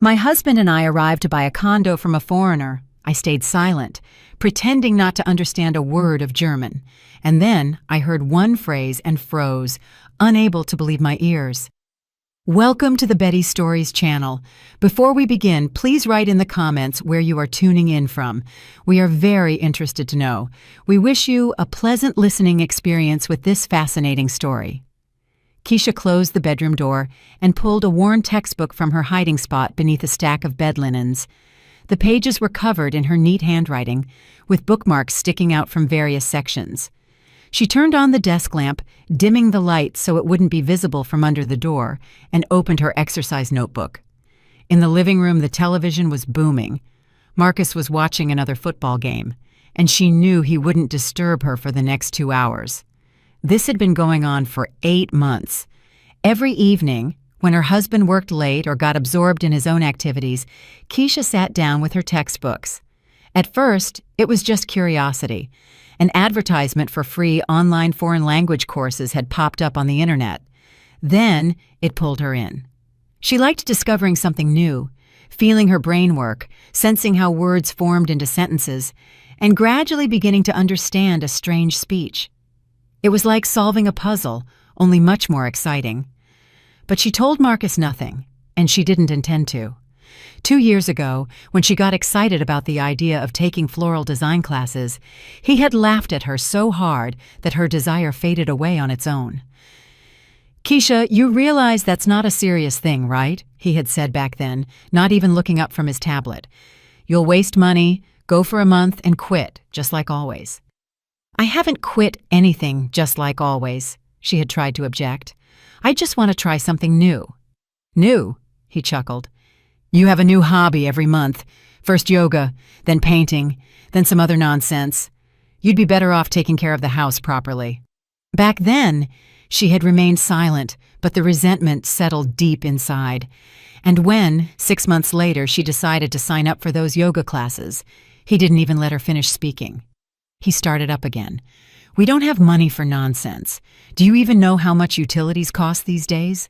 My husband and I arrived to buy a condo from a foreigner. I stayed silent, pretending not to understand a word of German. And then I heard one phrase and froze, unable to believe my ears. Welcome to the Betty Stories channel. Before we begin, please write in the comments where you are tuning in from. We are very interested to know. We wish you a pleasant listening experience with this fascinating story. Keisha closed the bedroom door and pulled a worn textbook from her hiding spot beneath a stack of bed linens. The pages were covered in her neat handwriting, with bookmarks sticking out from various sections. She turned on the desk lamp, dimming the light so it wouldn't be visible from under the door, and opened her exercise notebook. In the living room, the television was booming. Marcus was watching another football game, and she knew he wouldn't disturb her for the next 2 hours. This had been going on for 8 months. Every evening, when her husband worked late or got absorbed in his own activities, Keisha sat down with her textbooks. At first, it was just curiosity. An advertisement for free online foreign language courses had popped up on the internet. Then, it pulled her in. She liked discovering something new, feeling her brain work, sensing how words formed into sentences, and gradually beginning to understand a strange speech. It was like solving a puzzle, only much more exciting. But she told Marcus nothing, and she didn't intend to. 2 years ago, when she got excited about the idea of taking floral design classes, he had laughed at her so hard that her desire faded away on its own. "Keisha, you realize that's not a serious thing, right?" he had said back then, not even looking up from his tablet. "You'll waste money, go for a month, and quit, just like always." "I haven't quit anything just like always," she had tried to object. "I just want to try something new." "New?" he chuckled. "You have a new hobby every month. First yoga, then painting, then some other nonsense. You'd be better off taking care of the house properly." Back then, she had remained silent, but the resentment settled deep inside. And when, 6 months later, she decided to sign up for those yoga classes, he didn't even let her finish speaking. He started up again. "We don't have money for nonsense. Do you even know how much utilities cost these days?"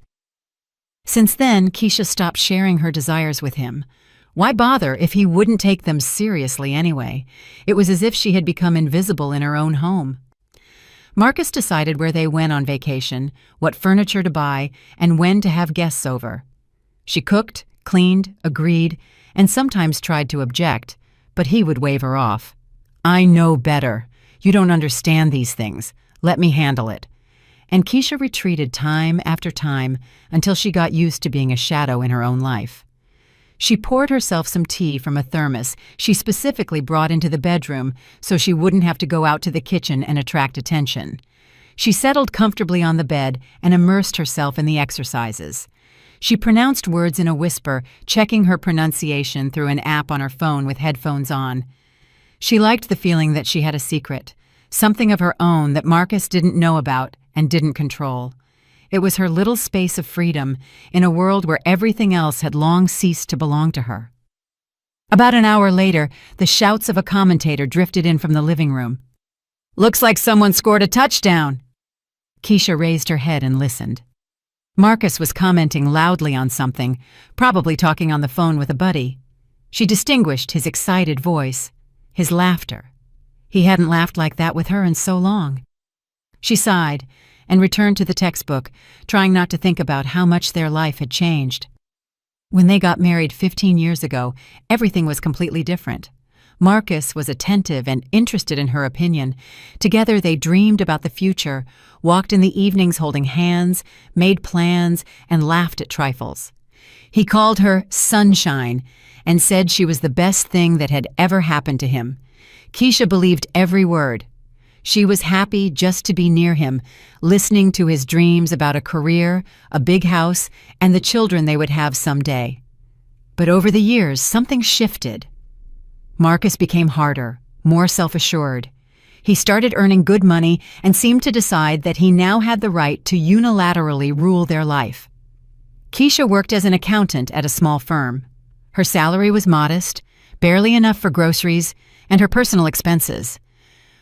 Since then, Keisha stopped sharing her desires with him. Why bother if he wouldn't take them seriously anyway? It was as if she had become invisible in her own home. Marcus decided where they went on vacation, what furniture to buy, and when to have guests over. She cooked, cleaned, agreed, and sometimes tried to object, but he would wave her off. "I know better. You don't understand these things. Let me handle it." And Keisha retreated time after time until she got used to being a shadow in her own life. She poured herself some tea from a thermos she specifically brought into the bedroom so she wouldn't have to go out to the kitchen and attract attention. She settled comfortably on the bed and immersed herself in the exercises. She pronounced words in a whisper, checking her pronunciation through an app on her phone with headphones on. She liked the feeling that she had a secret, something of her own that Marcus didn't know about and didn't control. It was her little space of freedom in a world where everything else had long ceased to belong to her. About an hour later, the shouts of a commentator drifted in from the living room. "Looks like someone scored a touchdown." Keisha raised her head and listened. Marcus was commenting loudly on something, probably talking on the phone with a buddy. She distinguished his excited voice, his laughter. He hadn't laughed like that with her in so long. She sighed and returned to the textbook, trying not to think about how much their life had changed. When they got married 15 years ago, everything was completely different. Marcus was attentive and interested in her opinion. Together they dreamed about the future, walked in the evenings holding hands, made plans, and laughed at trifles. He called her Sunshine and said she was the best thing that had ever happened to him. Keisha believed every word. She was happy just to be near him, listening to his dreams about a career, a big house, and the children they would have someday. But over the years, something shifted. Marcus became harder, more self-assured. He started earning good money and seemed to decide that he now had the right to unilaterally rule their life. Keisha worked as an accountant at a small firm. Her salary was modest, barely enough for groceries, and her personal expenses.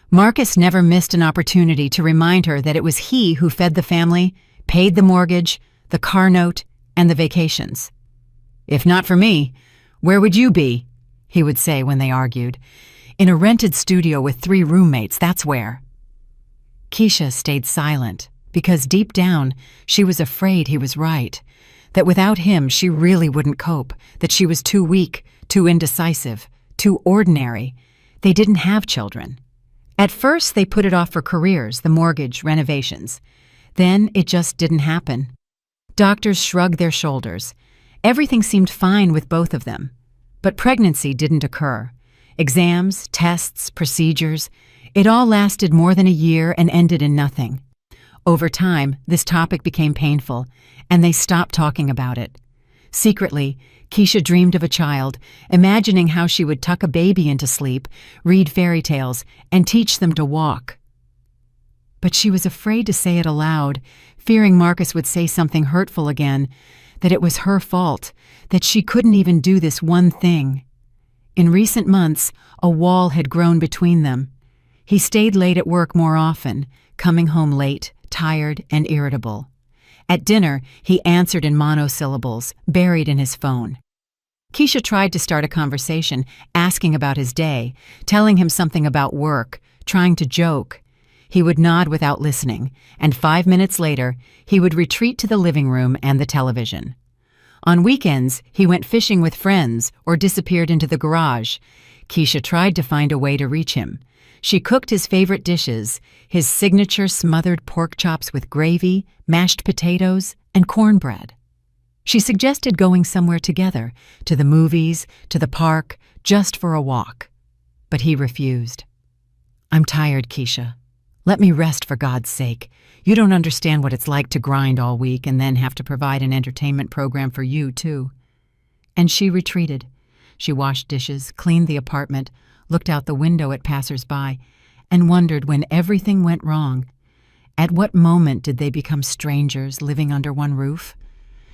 Marcus never missed an opportunity to remind her that it was he who fed the family, paid the mortgage, the car note, and the vacations. "If not for me, where would you be?" he would say when they argued. "In a rented studio with 3 roommates, that's where." Keisha stayed silent because deep down she was afraid he was right, that without him she really wouldn't cope, that she was too weak, too indecisive, too ordinary. They didn't have children. At first they put it off for careers, the mortgage, renovations. Then it just didn't happen. Doctors shrugged their shoulders. Everything seemed fine with both of them. But pregnancy didn't occur. Exams, tests, procedures, it all lasted more than a year and ended in nothing. Over time, this topic became painful, and they stopped talking about it. Secretly, Keisha dreamed of a child, imagining how she would tuck a baby into sleep, read fairy tales, and teach them to walk. But she was afraid to say it aloud, fearing Marcus would say something hurtful again, that it was her fault, that she couldn't even do this one thing. In recent months, a wall had grown between them. He stayed late at work more often, coming home late, tired and irritable. At dinner, he answered in monosyllables, buried in his phone. Keisha tried to start a conversation, asking about his day, telling him something about work, trying to joke. He would nod without listening, and 5 minutes later, he would retreat to the living room and the television. On weekends, he went fishing with friends or disappeared into the garage. Keisha tried to find a way to reach him. She cooked his favorite dishes, his signature smothered pork chops with gravy, mashed potatoes, and cornbread. She suggested going somewhere together, to the movies, to the park, just for a walk. But he refused. "I'm tired, Keisha. Let me rest for God's sake. You don't understand what it's like to grind all week and then have to provide an entertainment program for you, too." And she retreated. She washed dishes, cleaned the apartment, looked out the window at passers-by, and wondered when everything went wrong. At what moment did they become strangers living under one roof?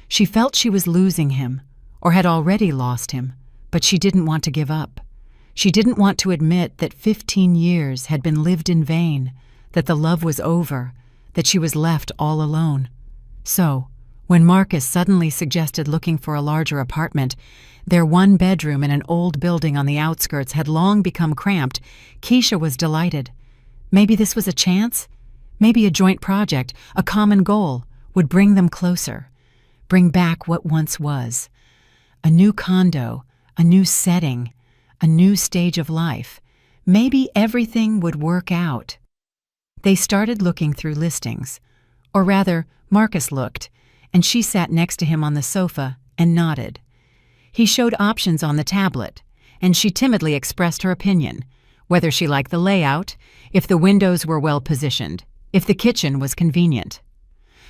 She felt she was losing him, or had already lost him, but she didn't want to give up. She didn't want to admit that 15 years had been lived in vain, that the love was over, that she was left all alone. So, when Marcus suddenly suggested looking for a larger apartment, their 1 bedroom in an old building on the outskirts had long become cramped, Keisha was delighted. Maybe this was a chance? Maybe a joint project, a common goal, would bring them closer, bring back what once was. A new condo, a new setting, a new stage of life. Maybe everything would work out. They started looking through listings. Or rather, Marcus looked, and she sat next to him on the sofa and nodded. He showed options on the tablet, and she timidly expressed her opinion, whether she liked the layout, if the windows were well positioned, if the kitchen was convenient.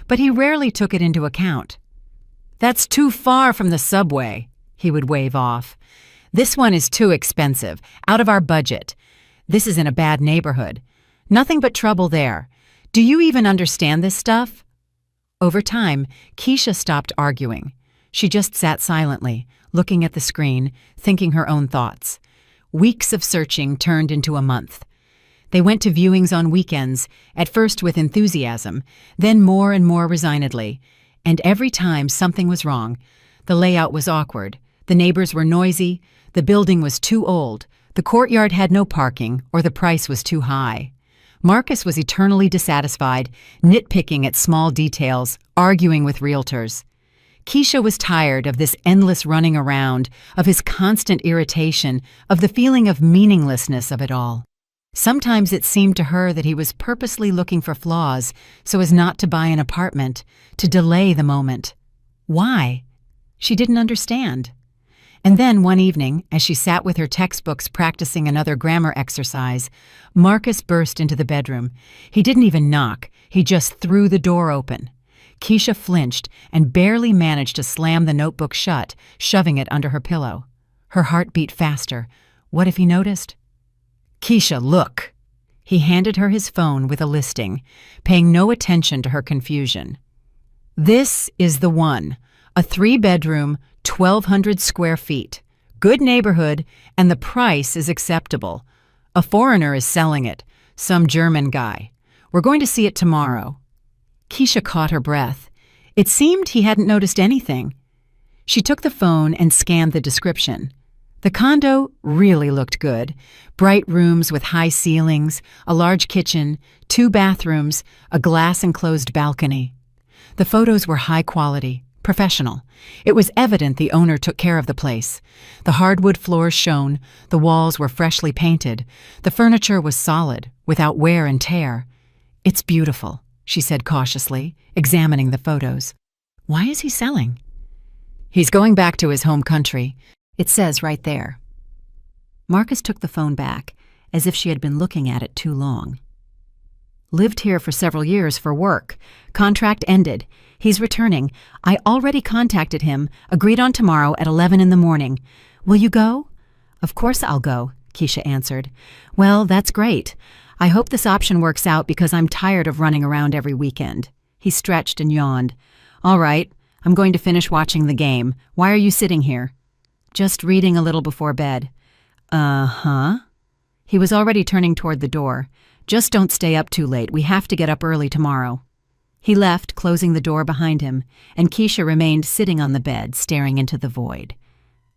But he rarely took it into account. "That's too far from the subway," he would wave off. "This one is too expensive, out of our budget. This is in a bad neighborhood. Nothing but trouble there. Do you even understand this stuff?" Over time, Keisha stopped arguing. She just sat silently, looking at the screen, thinking her own thoughts. Weeks of searching turned into a month. They went to viewings on weekends, at first with enthusiasm, then more and more resignedly. And every time something was wrong. The layout was awkward. The neighbors were noisy. The building was too old. The courtyard had no parking, or the price was too high. Marcus was eternally dissatisfied, nitpicking at small details, arguing with realtors. Keisha was tired of this endless running around, of his constant irritation, of the feeling of meaninglessness of it all. Sometimes it seemed to her that he was purposely looking for flaws so as not to buy an apartment, to delay the moment. Why? She didn't understand. And then one evening, as she sat with her textbooks practicing another grammar exercise, Marcus burst into the bedroom. He didn't even knock. He just threw the door open. Keisha flinched and barely managed to slam the notebook shut, shoving it under her pillow. Her heart beat faster. What if he noticed? "Keisha, look." He handed her his phone with a listing, paying no attention to her confusion. "This is the one. A 3-bedroom, 1,200 square feet. Good neighborhood, and the price is acceptable. A foreigner is selling it, some German guy. We're going to see it tomorrow." Keisha caught her breath. It seemed he hadn't noticed anything. She took the phone and scanned the description. The condo really looked good. Bright rooms with high ceilings, a large kitchen, 2 bathrooms, a glass-enclosed balcony. The photos were high quality, professional. It was evident the owner took care of the place. The hardwood floors shone, the walls were freshly painted, the furniture was solid, without wear and tear. "It's beautiful," she said cautiously, examining the photos. "Why is he selling?" "He's going back to his home country. It says right there." Marcus took the phone back, as if she had been looking at it too long. "Lived here for several years for work. Contract ended. He's returning. I already contacted him, agreed on tomorrow at 11 in the morning. Will you go?" "Of course I'll go," Keisha answered. "Well, that's great. I hope this option works out because I'm tired of running around every weekend." He stretched and yawned. "All right, I'm going to finish watching the game. Why are you sitting here?" "Just reading a little before bed." "Uh-huh." He was already turning toward the door. "Just don't stay up too late. We have to get up early tomorrow." He left, closing the door behind him, and Keisha remained sitting on the bed, staring into the void.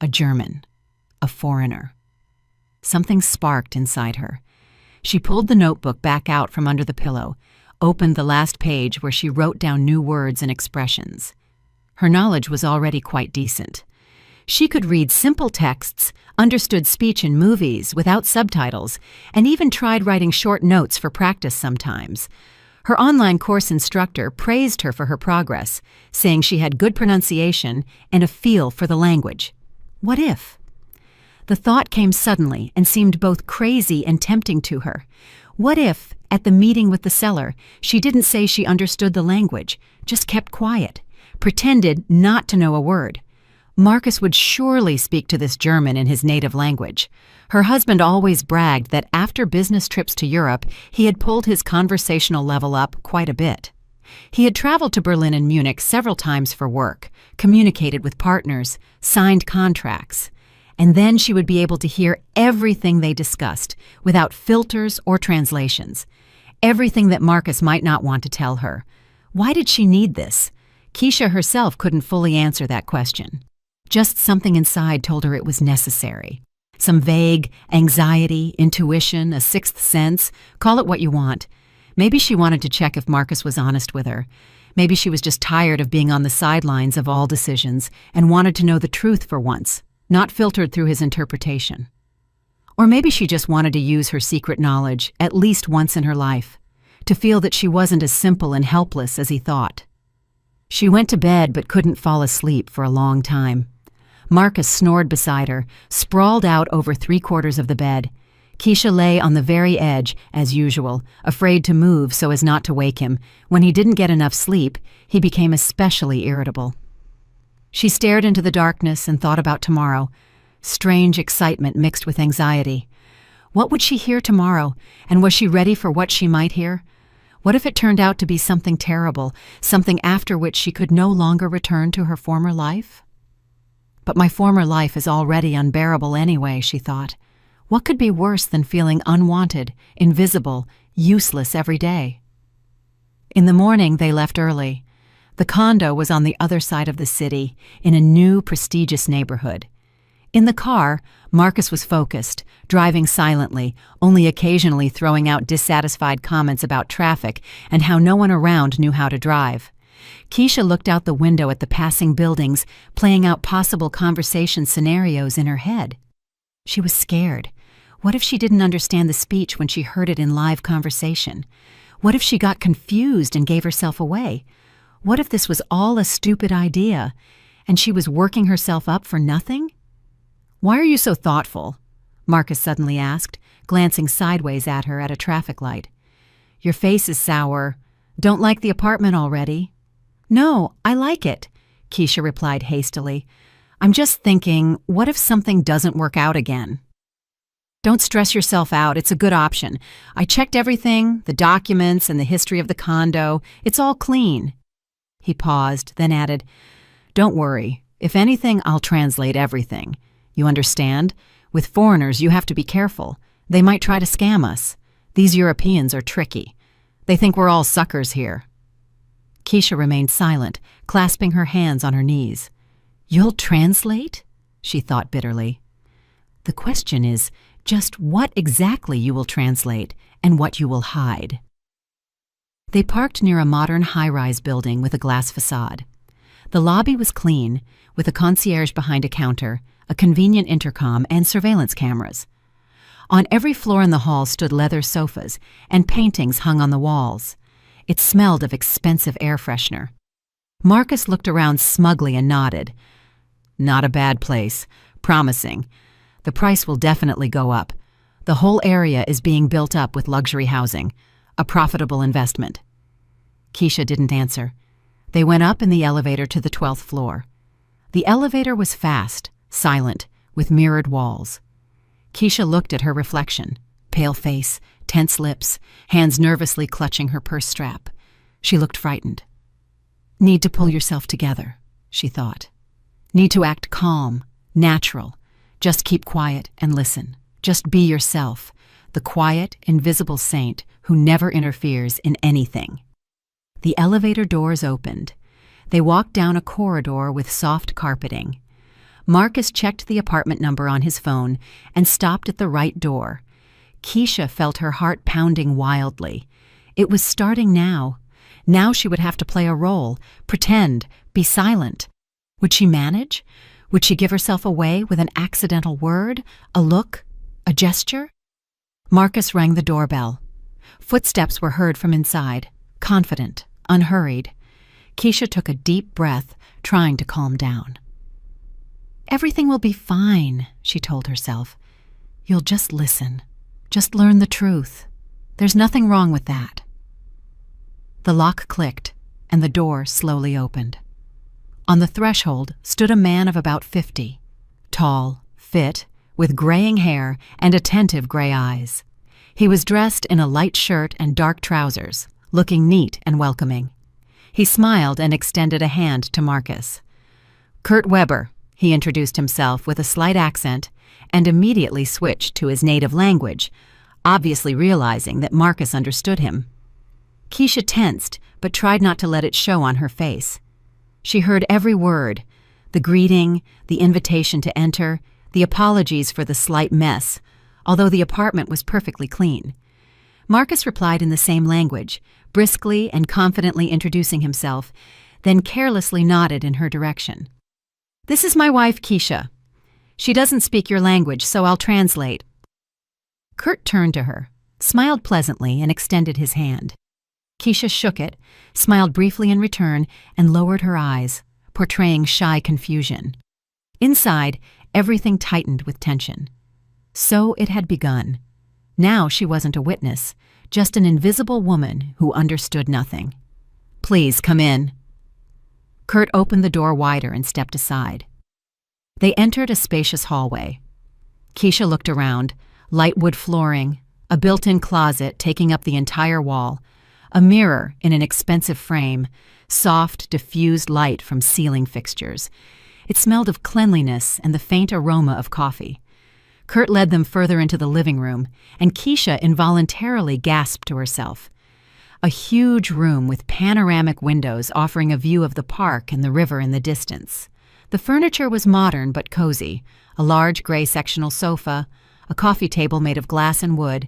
A German. A foreigner. Something sparked inside her. She pulled the notebook back out from under the pillow, opened the last page where she wrote down new words and expressions. Her knowledge was already quite decent. She could read simple texts, understood speech in movies without subtitles, and even tried writing short notes for practice sometimes. Her online course instructor praised her for her progress, saying she had good pronunciation and a feel for the language. What if? The thought came suddenly and seemed both crazy and tempting to her. What if, at the meeting with the seller, she didn't say she understood the language, just kept quiet, pretended not to know a word? Marcus would surely speak to this German in his native language. Her husband always bragged that after business trips to Europe, he had pulled his conversational level up quite a bit. He had traveled to Berlin and Munich several times for work, communicated with partners, signed contracts. And then she would be able to hear everything they discussed, without filters or translations. Everything that Marcus might not want to tell her. Why did she need this? Keisha herself couldn't fully answer that question. Just something inside told her it was necessary. Some vague anxiety, intuition, a sixth sense, call it what you want. Maybe she wanted to check if Marcus was honest with her. Maybe she was just tired of being on the sidelines of all decisions and wanted to know the truth for once, not filtered through his interpretation. Or maybe she just wanted to use her secret knowledge at least once in her life, to feel that she wasn't as simple and helpless as he thought. She went to bed but couldn't fall asleep for a long time. Marcus snored beside her, sprawled out over 3/4 of the bed. Keisha lay on the very edge, as usual, afraid to move so as not to wake him. When he didn't get enough sleep, he became especially irritable. She stared into the darkness and thought about tomorrow. Strange excitement mixed with anxiety. What would she hear tomorrow, and was she ready for what she might hear? What if it turned out to be something terrible, something after which she could no longer return to her former life? But my former life is already unbearable anyway, she thought. What could be worse than feeling unwanted, invisible, useless every day? In the morning, they left early. The condo was on the other side of the city, in a new, prestigious neighborhood. In the car, Marcus was focused, driving silently, only occasionally throwing out dissatisfied comments about traffic and how no one around knew how to drive. Keisha looked out the window at the passing buildings, playing out possible conversation scenarios in her head. She was scared. What if she didn't understand the speech when she heard it in live conversation? What if she got confused and gave herself away? What if this was all a stupid idea, and she was working herself up for nothing? "Why are you so thoughtful?" Marcus suddenly asked, glancing sideways at her at a traffic light. "Your face is sour. Don't like the apartment already?" "No, I like it," Keisha replied hastily. "I'm just thinking, what if something doesn't work out again?" "Don't stress yourself out. It's a good option. I checked everything, the documents and the history of the condo. It's all clean." He paused, then added, "Don't worry. If anything, I'll translate everything. You understand? With foreigners, you have to be careful. They might try to scam us. These Europeans are tricky. They think we're all suckers here." Keisha remained silent, clasping her hands on her knees. You'll translate? She thought bitterly. The question is just what exactly you will translate and what you will hide. They parked near a modern high-rise building with a glass facade. The lobby was clean, with a concierge behind a counter, a convenient intercom, and surveillance cameras. On every floor in the hall stood leather sofas, and paintings hung on the walls. It smelled of expensive air freshener. Marcus looked around smugly and nodded. Not a bad place. Promising. The price will definitely go up. The whole area is being built up with luxury housing. A profitable investment. Keisha didn't answer. They went up in the elevator to the 12th floor. The elevator was fast, silent, with mirrored walls. Keisha looked at her reflection. Pale face, tense lips, hands nervously clutching her purse strap. She looked frightened. Need to pull yourself together, she thought. Need to act calm, natural. Just keep quiet and listen. Just be yourself, the quiet, invisible saint who never interferes in anything. The elevator doors opened. They walked down a corridor with soft carpeting. Marcus checked the apartment number on his phone and stopped at the right door. Keisha felt her heart pounding wildly. It was starting now. Now she would have to play a role, pretend, be silent. Would she manage? Would she give herself away with an accidental word, a look, a gesture? Marcus rang the doorbell. Footsteps were heard from inside, confident, unhurried. Keisha took a deep breath, trying to calm down. Everything will be fine, she told herself. You'll just listen. Just learn the truth. There's nothing wrong with that. The lock clicked, and the door slowly opened. On the threshold stood a man of about 50, tall, fit, with graying hair and attentive gray eyes. He was dressed in a light shirt and dark trousers, looking neat and welcoming. He smiled and extended a hand to Marcus. Kurt Weber, he introduced himself with a slight accent and immediately switched to his native language, obviously realizing that Marcus understood him. Keisha tensed, but tried not to let it show on her face. She heard every word, the greeting, the invitation to enter, the apologies for the slight mess, although the apartment was perfectly clean. Marcus replied in the same language, briskly and confidently introducing himself, then carelessly nodded in her direction. This is my wife, Keisha. She doesn't speak your language, so I'll translate. Kurt turned to her, smiled pleasantly, and extended his hand. Keisha shook it, smiled briefly in return, and lowered her eyes, portraying shy confusion. Inside, everything tightened with tension. So it had begun. Now she wasn't a witness, just an invisible woman who understood nothing. Please come in. Kurt opened the door wider and stepped aside. They entered a spacious hallway. Keisha looked around, light wood flooring, a built-in closet taking up the entire wall, a mirror in an expensive frame, soft, diffused light from ceiling fixtures. It smelled of cleanliness and the faint aroma of coffee. Kurt led them further into the living room, and Keisha involuntarily gasped to herself. A huge room with panoramic windows offering a view of the park and the river in the distance. The furniture was modern but cozy, a large gray sectional sofa, a coffee table made of glass and wood,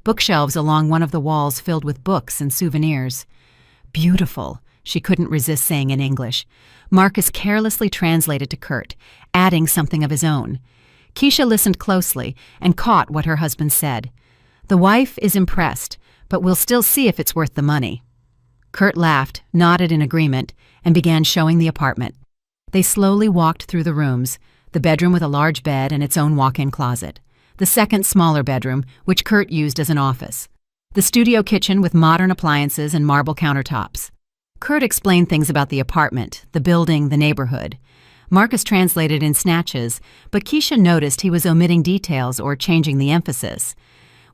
bookshelves along one of the walls filled with books and souvenirs. Beautiful, she couldn't resist saying in English. Marcus carelessly translated to Kurt, adding something of his own. Keisha listened closely and caught what her husband said. The wife is impressed, but we'll still see if it's worth the money. Kurt laughed, nodded in agreement, and began showing the apartment. They slowly walked through the rooms, the bedroom with a large bed and its own walk-in closet, the second smaller bedroom, which Kurt used as an office, the studio kitchen with modern appliances and marble countertops. Kurt explained things about the apartment, the building, the neighborhood. Marcus translated in snatches, but Keisha noticed he was omitting details or changing the emphasis.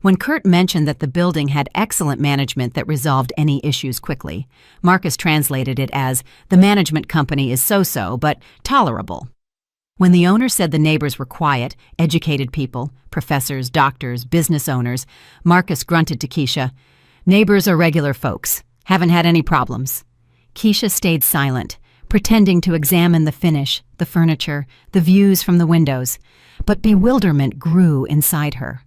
When Kurt mentioned that the building had excellent management that resolved any issues quickly, Marcus translated it as, the management company is so-so, but tolerable. When the owner said the neighbors were quiet, educated people, professors, doctors, business owners, Marcus grunted to Keisha, neighbors are regular folks. Haven't had any problems. Keisha stayed silent, pretending to examine the finish, the furniture, the views from the windows. But bewilderment grew inside her.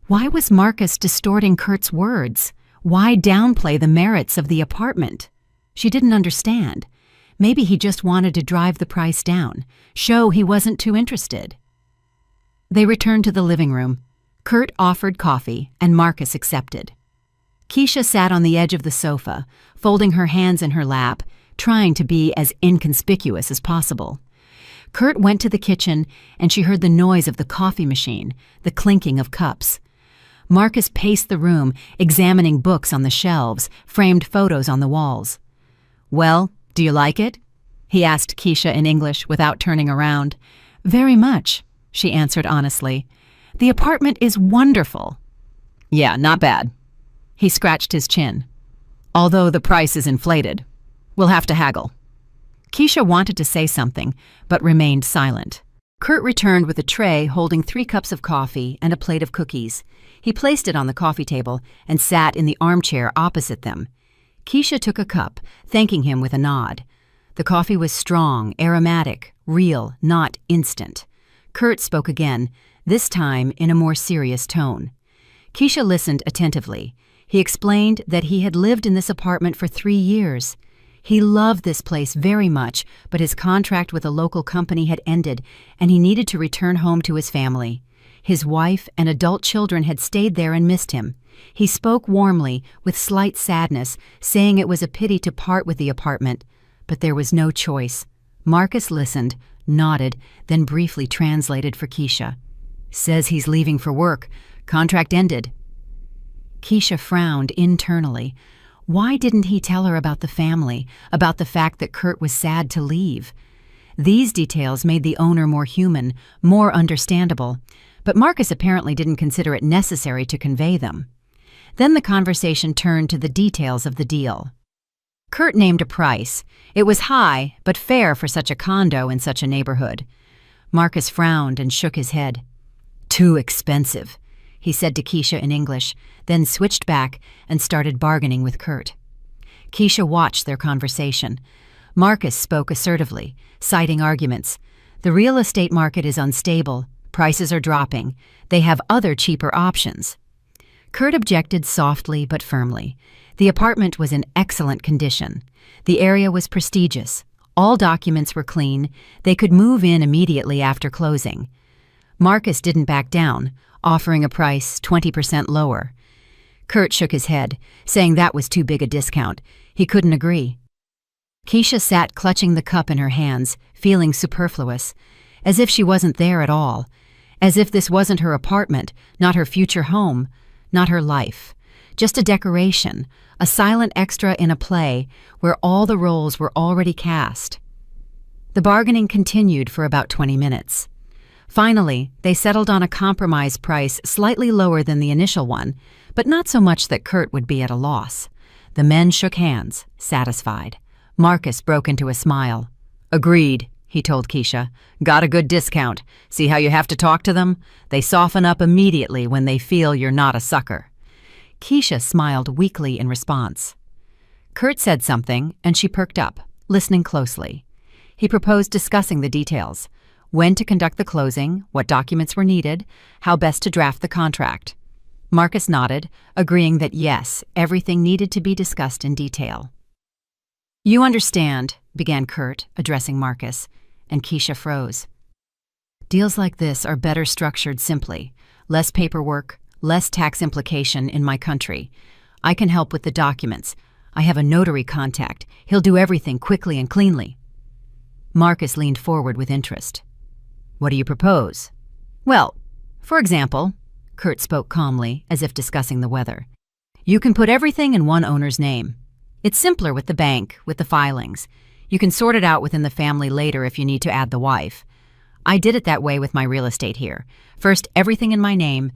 Why was Marcus distorting Kurt's words? Why downplay the merits of the apartment? She didn't understand. Maybe he just wanted to drive the price down, show he wasn't too interested. They returned to the living room. Kurt offered coffee, and Marcus accepted. Keisha sat on the edge of the sofa, folding her hands in her lap, trying to be as inconspicuous as possible. Kurt went to the kitchen, and she heard the noise of the coffee machine, the clinking of cups. Marcus paced the room, examining books on the shelves, framed photos on the walls. "Well, do you like it?" he asked Keisha in English without turning around. "Very much," she answered honestly. "The apartment is wonderful." "Yeah, not bad." He scratched his chin. "Although the price is inflated. We'll have to haggle." Keisha wanted to say something, but remained silent. Kurt returned with a tray holding 3 cups of coffee and a plate of cookies. He placed it on the coffee table and sat in the armchair opposite them. Keisha took a cup, thanking him with a nod. The coffee was strong, aromatic, real, not instant. Kurt spoke again, this time in a more serious tone. Keisha listened attentively. He explained that he had lived in this apartment for 3 years. He loved this place very much, but his contract with a local company had ended, and he needed to return home to his family. His wife and adult children had stayed there and missed him. He spoke warmly, with slight sadness, saying it was a pity to part with the apartment, but there was no choice. Marcus listened, nodded, then briefly translated for Keisha. "Says he's leaving for work. Contract ended." Keisha frowned internally. Why didn't he tell her about the family, about the fact that Kurt was sad to leave? These details made the owner more human, more understandable, but Marcus apparently didn't consider it necessary to convey them. Then the conversation turned to the details of the deal. Kurt named a price. It was high, but fair for such a condo in such a neighborhood. Marcus frowned and shook his head. "Too expensive," he said to Keisha in English, then switched back and started bargaining with Kurt. Keisha watched their conversation. Marcus spoke assertively, citing arguments. The real estate market is unstable. Prices are dropping. They have other cheaper options. Kurt objected softly but firmly. The apartment was in excellent condition. The area was prestigious. All documents were clean. They could move in immediately after closing. Marcus didn't back down, offering a price 20% lower. Kurt shook his head, saying that was too big a discount. He couldn't agree. Keisha sat clutching the cup in her hands, feeling superfluous, as if she wasn't there at all, as if this wasn't her apartment, not her future home, not her life. Just a decoration, a silent extra in a play where all the roles were already cast. The bargaining continued for about 20 minutes. Finally, they settled on a compromise price slightly lower than the initial one, but not so much that Kurt would be at a loss. The men shook hands, satisfied. Marcus broke into a smile. "Agreed," he told Keisha. "Got a good discount. See how you have to talk to them? They soften up immediately when they feel you're not a sucker." Keisha smiled weakly in response. Kurt said something, and she perked up, listening closely. He proposed discussing the details. When to conduct the closing, what documents were needed, how best to draft the contract. Marcus nodded, agreeing that yes, everything needed to be discussed in detail. "You understand," began Kurt, addressing Marcus, and Keisha froze. "Deals like this are better structured simply. Less paperwork, less tax implication in my country. I can help with the documents. I have a notary contact. He'll do everything quickly and cleanly." Marcus leaned forward with interest. "What do you propose?" "Well, for example," Kurt spoke calmly, as if discussing the weather, "you can put everything in one owner's name. It's simpler with the bank, with the filings. You can sort it out within the family later if you need to add the wife. I did it that way with my real estate here. First, everything in my name,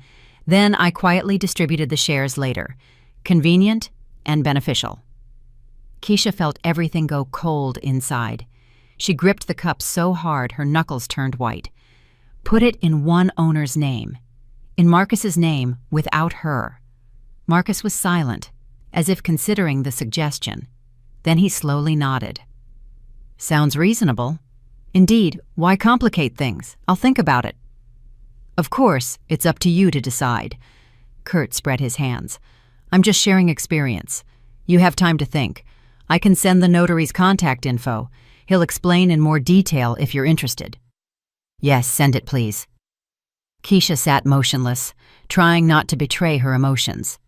then I quietly distributed the shares later. Convenient and beneficial." Keisha felt everything go cold inside. She gripped the cup so hard her knuckles turned white. Put it in one owner's name. In Marcus's name, without her. Marcus was silent, as if considering the suggestion. Then he slowly nodded. Sounds reasonable. Indeed, why complicate things? I'll think about it. Of course, it's up to you to decide. Kurt spread his hands. I'm just sharing experience. You have time to think. I can send the notary's contact info. He'll explain in more detail if you're interested. Yes, send it, please. Keisha sat motionless, trying not to betray her emotions.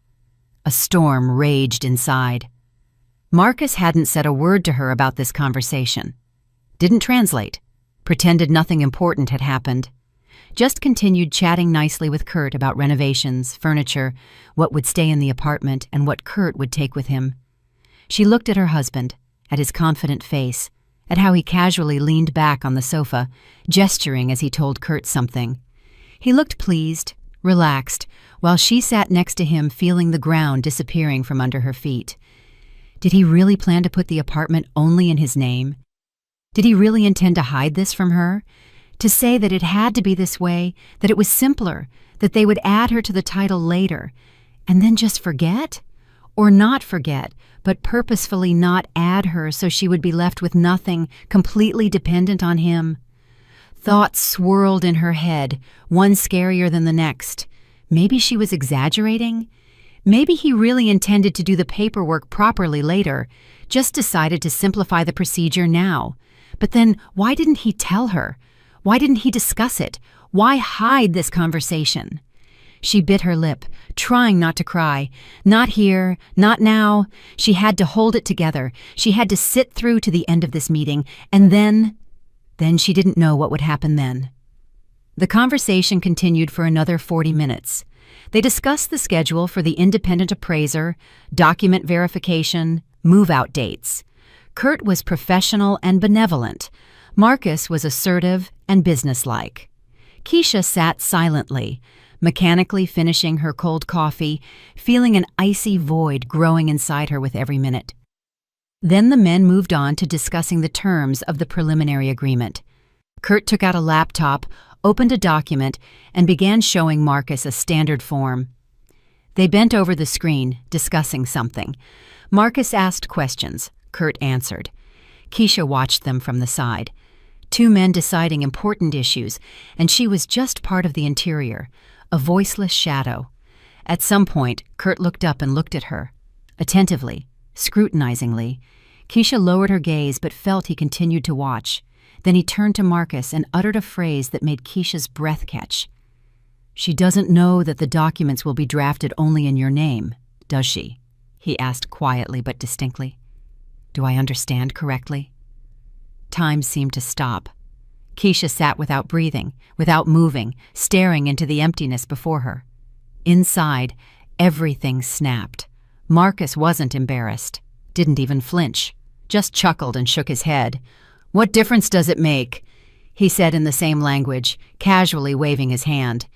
A storm raged inside. Marcus hadn't said a word to her about this conversation. Didn't translate. Pretended nothing important had happened. Just continued chatting nicely with Kurt about renovations, furniture, what would stay in the apartment, and what Kurt would take with him. She looked at her husband, at his confident face, at how he casually leaned back on the sofa, gesturing as he told Kurt something. He looked pleased, relaxed, while she sat next to him feeling the ground disappearing from under her feet. Did he really plan to put the apartment only in his name? Did he really intend to hide this from her? To say that it had to be this way, that it was simpler, that they would add her to the title later, and then just forget? Or not forget, but purposefully not add her so she would be left with nothing, completely dependent on him? Thoughts swirled in her head, one scarier than the next. Maybe she was exaggerating? Maybe he really intended to do the paperwork properly later, just decided to simplify the procedure now. But then why didn't he tell her? Why didn't he discuss it? Why hide this conversation? She bit her lip, trying not to cry. Not here, not now. She had to hold it together. She had to sit through to the end of this meeting, and then she didn't know what would happen then. The conversation continued for another 40 minutes. They discussed the schedule for the independent appraiser, document verification, move-out dates. Kurt was professional and benevolent. Marcus was assertive and businesslike. Keisha sat silently, mechanically finishing her cold coffee, feeling an icy void growing inside her with every minute. Then the men moved on to discussing the terms of the preliminary agreement. Kurt took out a laptop, opened a document, and began showing Marcus a standard form. They bent over the screen, discussing something. Marcus asked questions. Kurt answered. Keisha watched them from the side. Two men deciding important issues, and she was just part of the interior, a voiceless shadow. At some point, Kurt looked up and looked at her. Attentively, scrutinizingly. Keisha lowered her gaze but felt he continued to watch. Then he turned to Marcus and uttered a phrase that made Keisha's breath catch. She doesn't know that the documents will be drafted only in your name, does she? He asked quietly but distinctly. Do I understand correctly? Time seemed to stop. Keisha sat without breathing, without moving, staring into the emptiness before her. Inside, everything snapped. Marcus wasn't embarrassed, didn't even flinch, just chuckled and shook his head. What difference does it make? He said in the same language, casually waving his hand.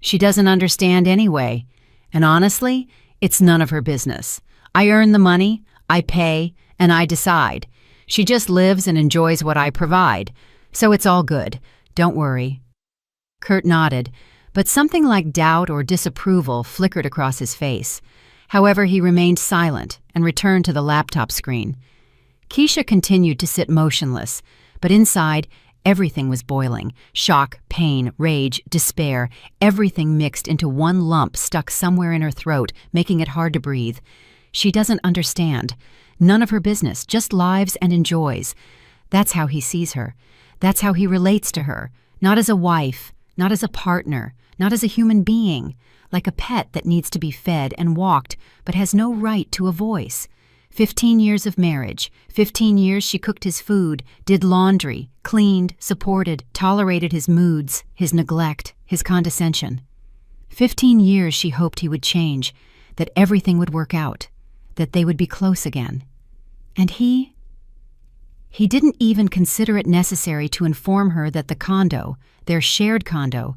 She doesn't understand anyway. And honestly, it's none of her business. I earn the money, I pay, and I decide. She just lives and enjoys what I provide. So it's all good. Don't worry. Kurt nodded, but something like doubt or disapproval flickered across his face. However, he remained silent and returned to the laptop screen. Keisha continued to sit motionless, but inside, everything was boiling. Shock, pain, rage, despair, everything mixed into one lump stuck somewhere in her throat, making it hard to breathe. She doesn't understand. None of her business, just lives and enjoys. That's how he sees her. That's how he relates to her. Not as a wife, not as a partner, not as a human being. Like a pet that needs to be fed and walked, but has no right to a voice. 15 years of marriage, 15 years she cooked his food, did laundry, cleaned, supported, tolerated his moods, his neglect, his condescension. 15 years she hoped he would change, that everything would work out, that they would be close again. And he didn't even consider it necessary to inform her that the condo, their shared condo,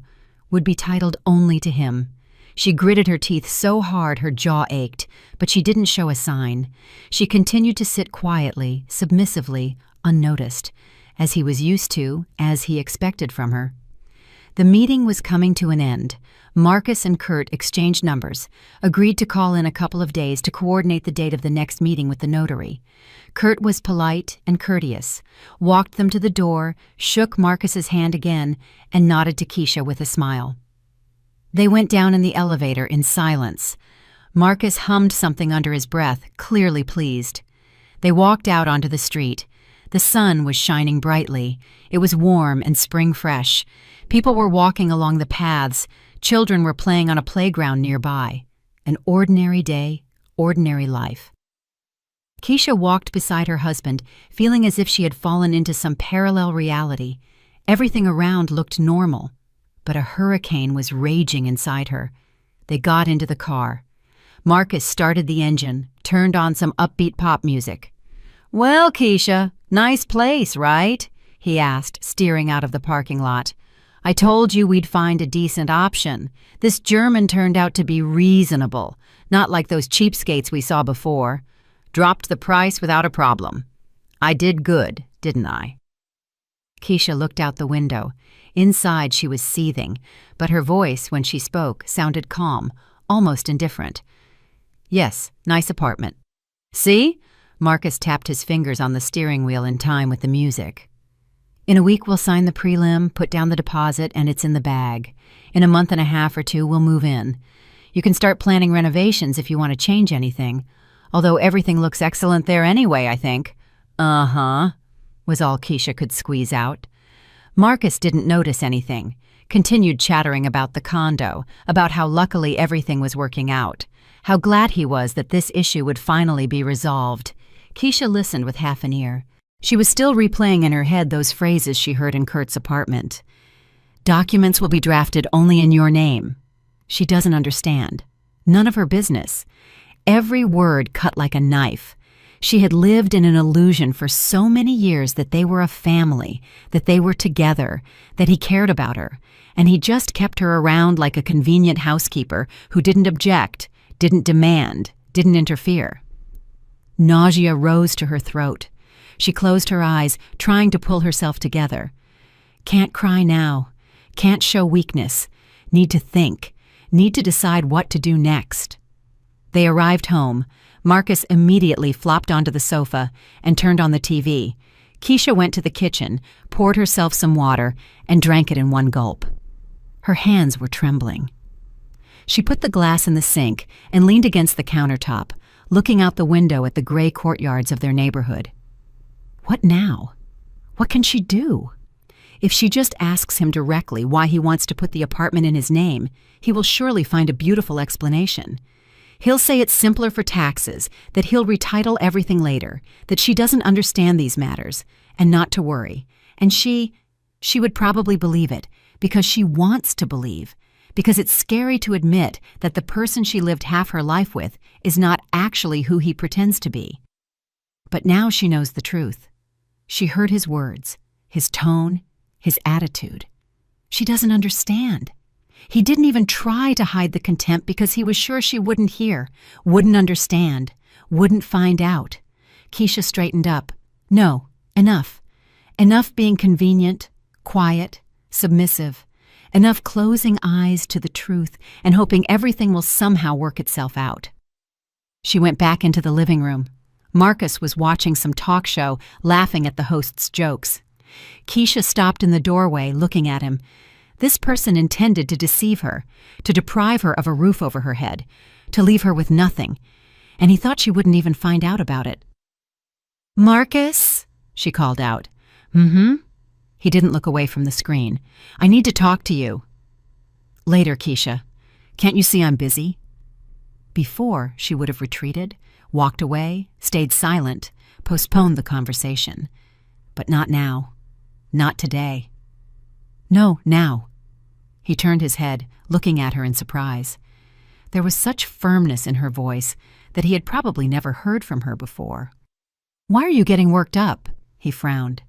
would be titled only to him. She gritted her teeth so hard her jaw ached, but she didn't show a sign. She continued to sit quietly, submissively, unnoticed, as he was used to, as he expected from her. The meeting was coming to an end. Marcus and Kurt exchanged numbers, agreed to call in a couple of days to coordinate the date of the next meeting with the notary. Kurt was polite and courteous, walked them to the door, shook Marcus's hand again, and nodded to Keisha with a smile. They went down in the elevator in silence. Marcus hummed something under his breath, clearly pleased. They walked out onto the street. The sun was shining brightly. It was warm and spring fresh. People were walking along the paths. Children were playing on a playground nearby. An ordinary day, ordinary life. Keisha walked beside her husband, feeling as if she had fallen into some parallel reality. Everything around looked normal, but a hurricane was raging inside her. They got into the car. Marcus started the engine, turned on some upbeat pop music. "Well, Keisha, nice place, right?" he asked, steering out of the parking lot. "I told you we'd find a decent option. This German turned out to be reasonable, not like those cheapskates we saw before. Dropped the price without a problem. I did good, didn't I?" Keisha looked out the window. Inside she was seething, but her voice, when she spoke, sounded calm, almost indifferent. "Yes, nice apartment. See?" Marcus tapped his fingers on the steering wheel in time with the music. "In a week we'll sign the prelim, put down the deposit, and it's in the bag. In a month and a half or two we'll move in. You can start planning renovations if you want to change anything. Although everything looks excellent there anyway, I think." "Uh-huh," was all Keisha could squeeze out. Marcus didn't notice anything, continued chattering about the condo, about how luckily everything was working out, how glad he was that this issue would finally be resolved. Keisha listened with half an ear. She was still replaying in her head those phrases she heard in Kurt's apartment. "Documents will be drafted only in your name." She doesn't understand. None of her business. Every word cut like a knife. She had lived in an illusion for so many years that they were a family, that they were together, that he cared about her, and he just kept her around like a convenient housekeeper who didn't object, didn't demand, didn't interfere. Nausea rose to her throat. She closed her eyes, trying to pull herself together. Can't cry now. Can't show weakness. Need to think. Need to decide what to do next. They arrived home. Marcus immediately flopped onto the sofa and turned on the TV. Keisha went to the kitchen, poured herself some water, and drank it in one gulp. Her hands were trembling. She put the glass in the sink and leaned against the countertop, looking out the window at the gray courtyards of their neighborhood. What now? What can she do? If she just asks him directly why he wants to put the apartment in his name, he will surely find a beautiful explanation. He'll say it's simpler for taxes, that he'll retitle everything later, that she doesn't understand these matters, and not to worry. And she would probably believe it, because she wants to believe, because it's scary to admit that the person she lived half her life with is not actually who he pretends to be. But now she knows the truth. She heard his words, his tone, his attitude. She doesn't understand. He didn't even try to hide the contempt because he was sure she wouldn't hear, wouldn't understand, wouldn't find out. Keisha straightened up. No, enough. Enough being convenient, quiet, submissive. Enough closing eyes to the truth and hoping everything will somehow work itself out. She went back into the living room. Marcus was watching some talk show, laughing at the host's jokes. Keisha stopped in the doorway, looking at him. This person intended to deceive her, to deprive her of a roof over her head, to leave her with nothing, and he thought she wouldn't even find out about it. "Marcus?" she called out. "Mm-hmm." He didn't look away from the screen. "I need to talk to you." "Later, Keisha. Can't you see I'm busy?" Before, she would have retreated, walked away, stayed silent, postponed the conversation. But not now. Not today. No, now. He turned his head, looking at her in surprise. There was such firmness in her voice that he had probably never heard from her before. "Why are you getting worked up?" He frowned.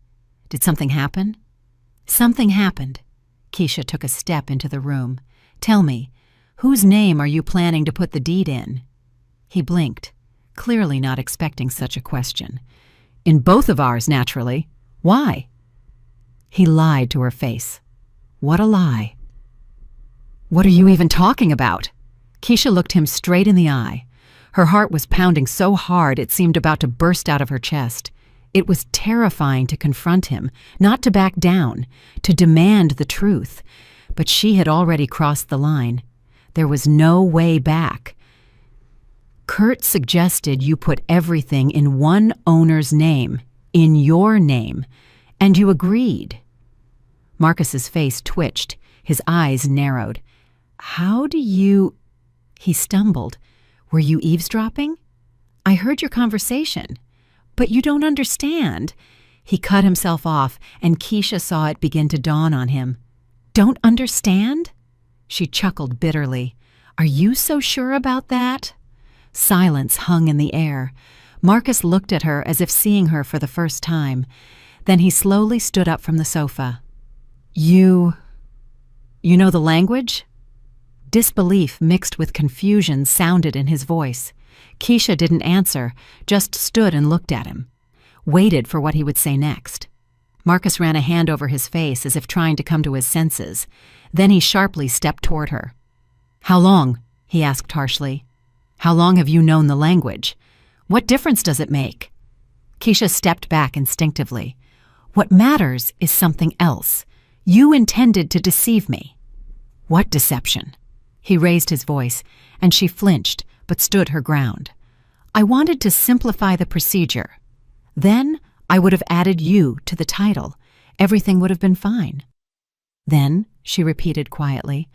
"Did something happen?" "Something happened." Keisha took a step into the room. "Tell me, whose name are you planning to put the deed in?" He blinked, clearly not expecting such a question. "In both of ours, naturally. Why?" He lied to her face. What a lie. What are you even talking about? Keisha looked him straight in the eye. Her heart was pounding so hard it seemed about to burst out of her chest. It was terrifying to confront him, not to back down, to demand the truth. But she had already crossed the line. There was no way back. Kurt suggested you put everything in one owner's name, in your name, and you agreed. Marcus's face twitched, his eyes narrowed. How do you... He stumbled. Were you eavesdropping? I heard your conversation. But you don't understand. He cut himself off, and Keisha saw it begin to dawn on him. Don't understand? She chuckled bitterly. Are you so sure about that? Silence hung in the air. Marcus looked at her as if seeing her for the first time. Then he slowly stood up from the sofa. You know the language? Disbelief mixed with confusion sounded in his voice. Keisha didn't answer, just stood and looked at him, waited for what he would say next. Marcus ran a hand over his face as if trying to come to his senses. Then he sharply stepped toward her. How long? He asked harshly. How long have you known the language? What difference does it make? Keisha stepped back instinctively. What matters is something else. You intended to deceive me. What deception? He raised his voice, and she flinched, but stood her ground. I wanted to simplify the procedure. Then I would have added you to the title. Everything would have been fine. Then, she repeated quietly,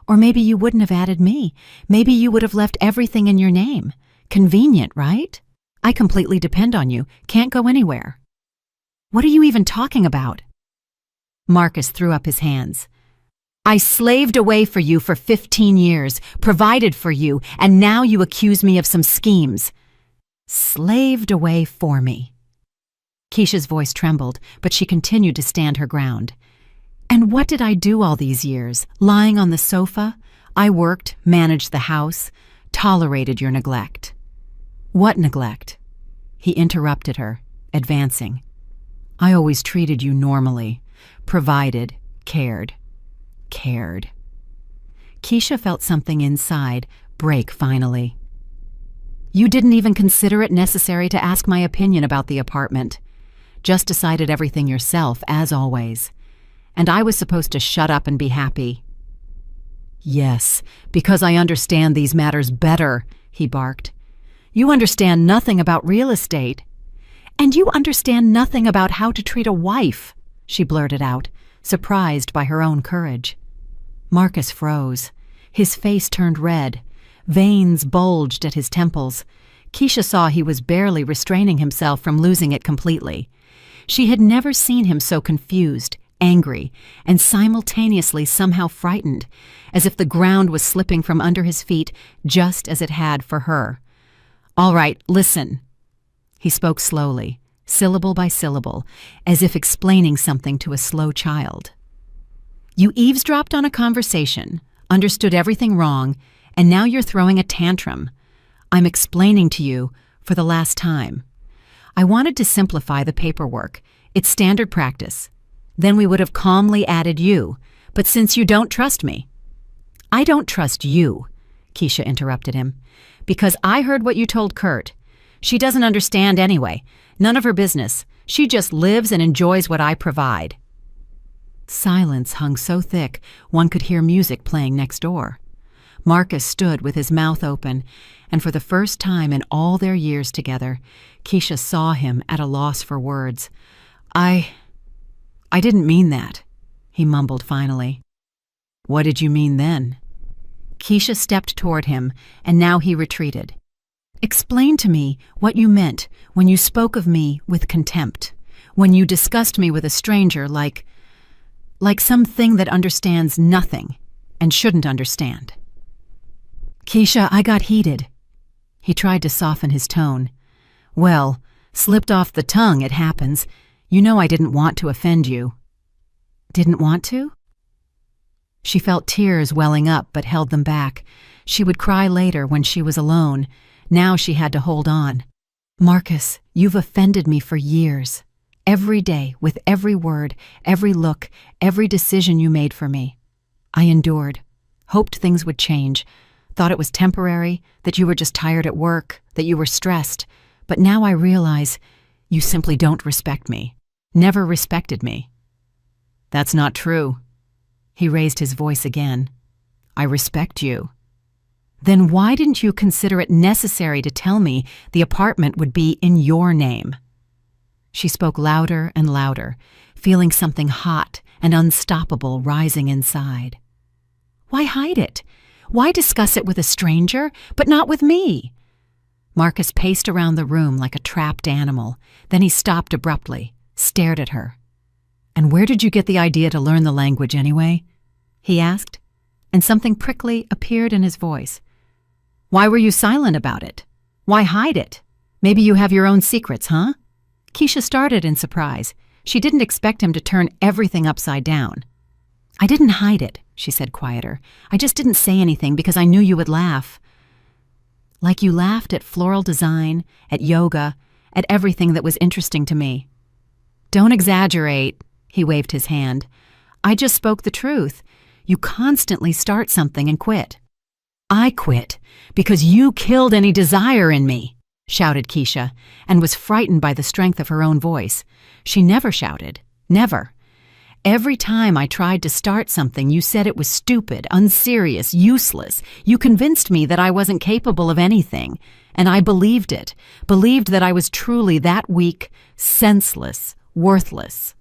or maybe you wouldn't have added me. Maybe you would have left everything in your name. Convenient, right? I completely depend on you. Can't go anywhere. What are you even talking about? Marcus threw up his hands. I slaved away for you for 15 years, provided for you, and now you accuse me of some schemes. Slaved away for me. Keisha's voice trembled, but she continued to stand her ground. And what did I do all these years? Lying on the sofa? I worked, managed the house, tolerated your neglect. What neglect? He interrupted her, advancing. I always treated you normally, provided, cared. Keisha felt something inside break finally. You didn't even consider it necessary to ask my opinion about the apartment. Just decided everything yourself, as always. And I was supposed to shut up and be happy. Yes, because I understand these matters better, he barked. You understand nothing about real estate. And you understand nothing about how to treat a wife, she blurted out, surprised by her own courage. Marcus froze. His face turned red. Veins bulged at his temples. Keisha saw he was barely restraining himself from losing it completely. She had never seen him so confused, angry, and simultaneously somehow frightened, as if the ground was slipping from under his feet just as it had for her. All right, listen. He spoke slowly, syllable by syllable, as if explaining something to a slow child. You eavesdropped on a conversation, understood everything wrong, and now you're throwing a tantrum. I'm explaining to you for the last time. I wanted to simplify the paperwork. It's standard practice. Then we would have calmly added you. But since you don't trust me... I don't trust you, Keisha interrupted him, because I heard what you told Kurt. She doesn't understand anyway. None of her business. She just lives and enjoys what I provide. Silence hung so thick one could hear music playing next door. Marcus stood with his mouth open, and for the first time in all their years together, Keisha saw him at a loss for words. I didn't mean that, he mumbled finally. What did you mean then? Keisha stepped toward him, and now he retreated. Explain to me what you meant when you spoke of me with contempt, when you discussed me with a stranger like something that understands nothing and shouldn't understand. Keisha, I got heated. He tried to soften his tone. Well, slipped off the tongue, it happens. You know I didn't want to offend you. Didn't want to? She felt tears welling up but held them back. She would cry later when she was alone. Now she had to hold on. Marcus, you've offended me for years, every day, with every word, every look, every decision you made for me. I endured, hoped things would change, thought it was temporary, that you were just tired at work, that you were stressed. But now I realize you simply don't respect me, never respected me. That's not true. He raised his voice again. I respect you. Then why didn't you consider it necessary to tell me the apartment would be in your name? She spoke louder and louder, feeling something hot and unstoppable rising inside. Why hide it? Why discuss it with a stranger, but not with me? Marcus paced around the room like a trapped animal. Then he stopped abruptly, stared at her. And where did you get the idea to learn the language anyway? He asked, and something prickly appeared in his voice. Why were you silent about it? Why hide it? Maybe you have your own secrets, huh? Keisha started in surprise. She didn't expect him to turn everything upside down. I didn't hide it, she said quieter. I just didn't say anything because I knew you would laugh. Like you laughed at floral design, at yoga, at everything that was interesting to me. Don't exaggerate, he waved his hand. I just spoke the truth. You constantly start something and quit. I quit because you killed any desire in me, shouted Keisha, and was frightened by the strength of her own voice. She never shouted, never. Every time I tried to start something, you said it was stupid, unserious, useless. You convinced me that I wasn't capable of anything, and I believed it, believed that I was truly that weak, senseless, worthless.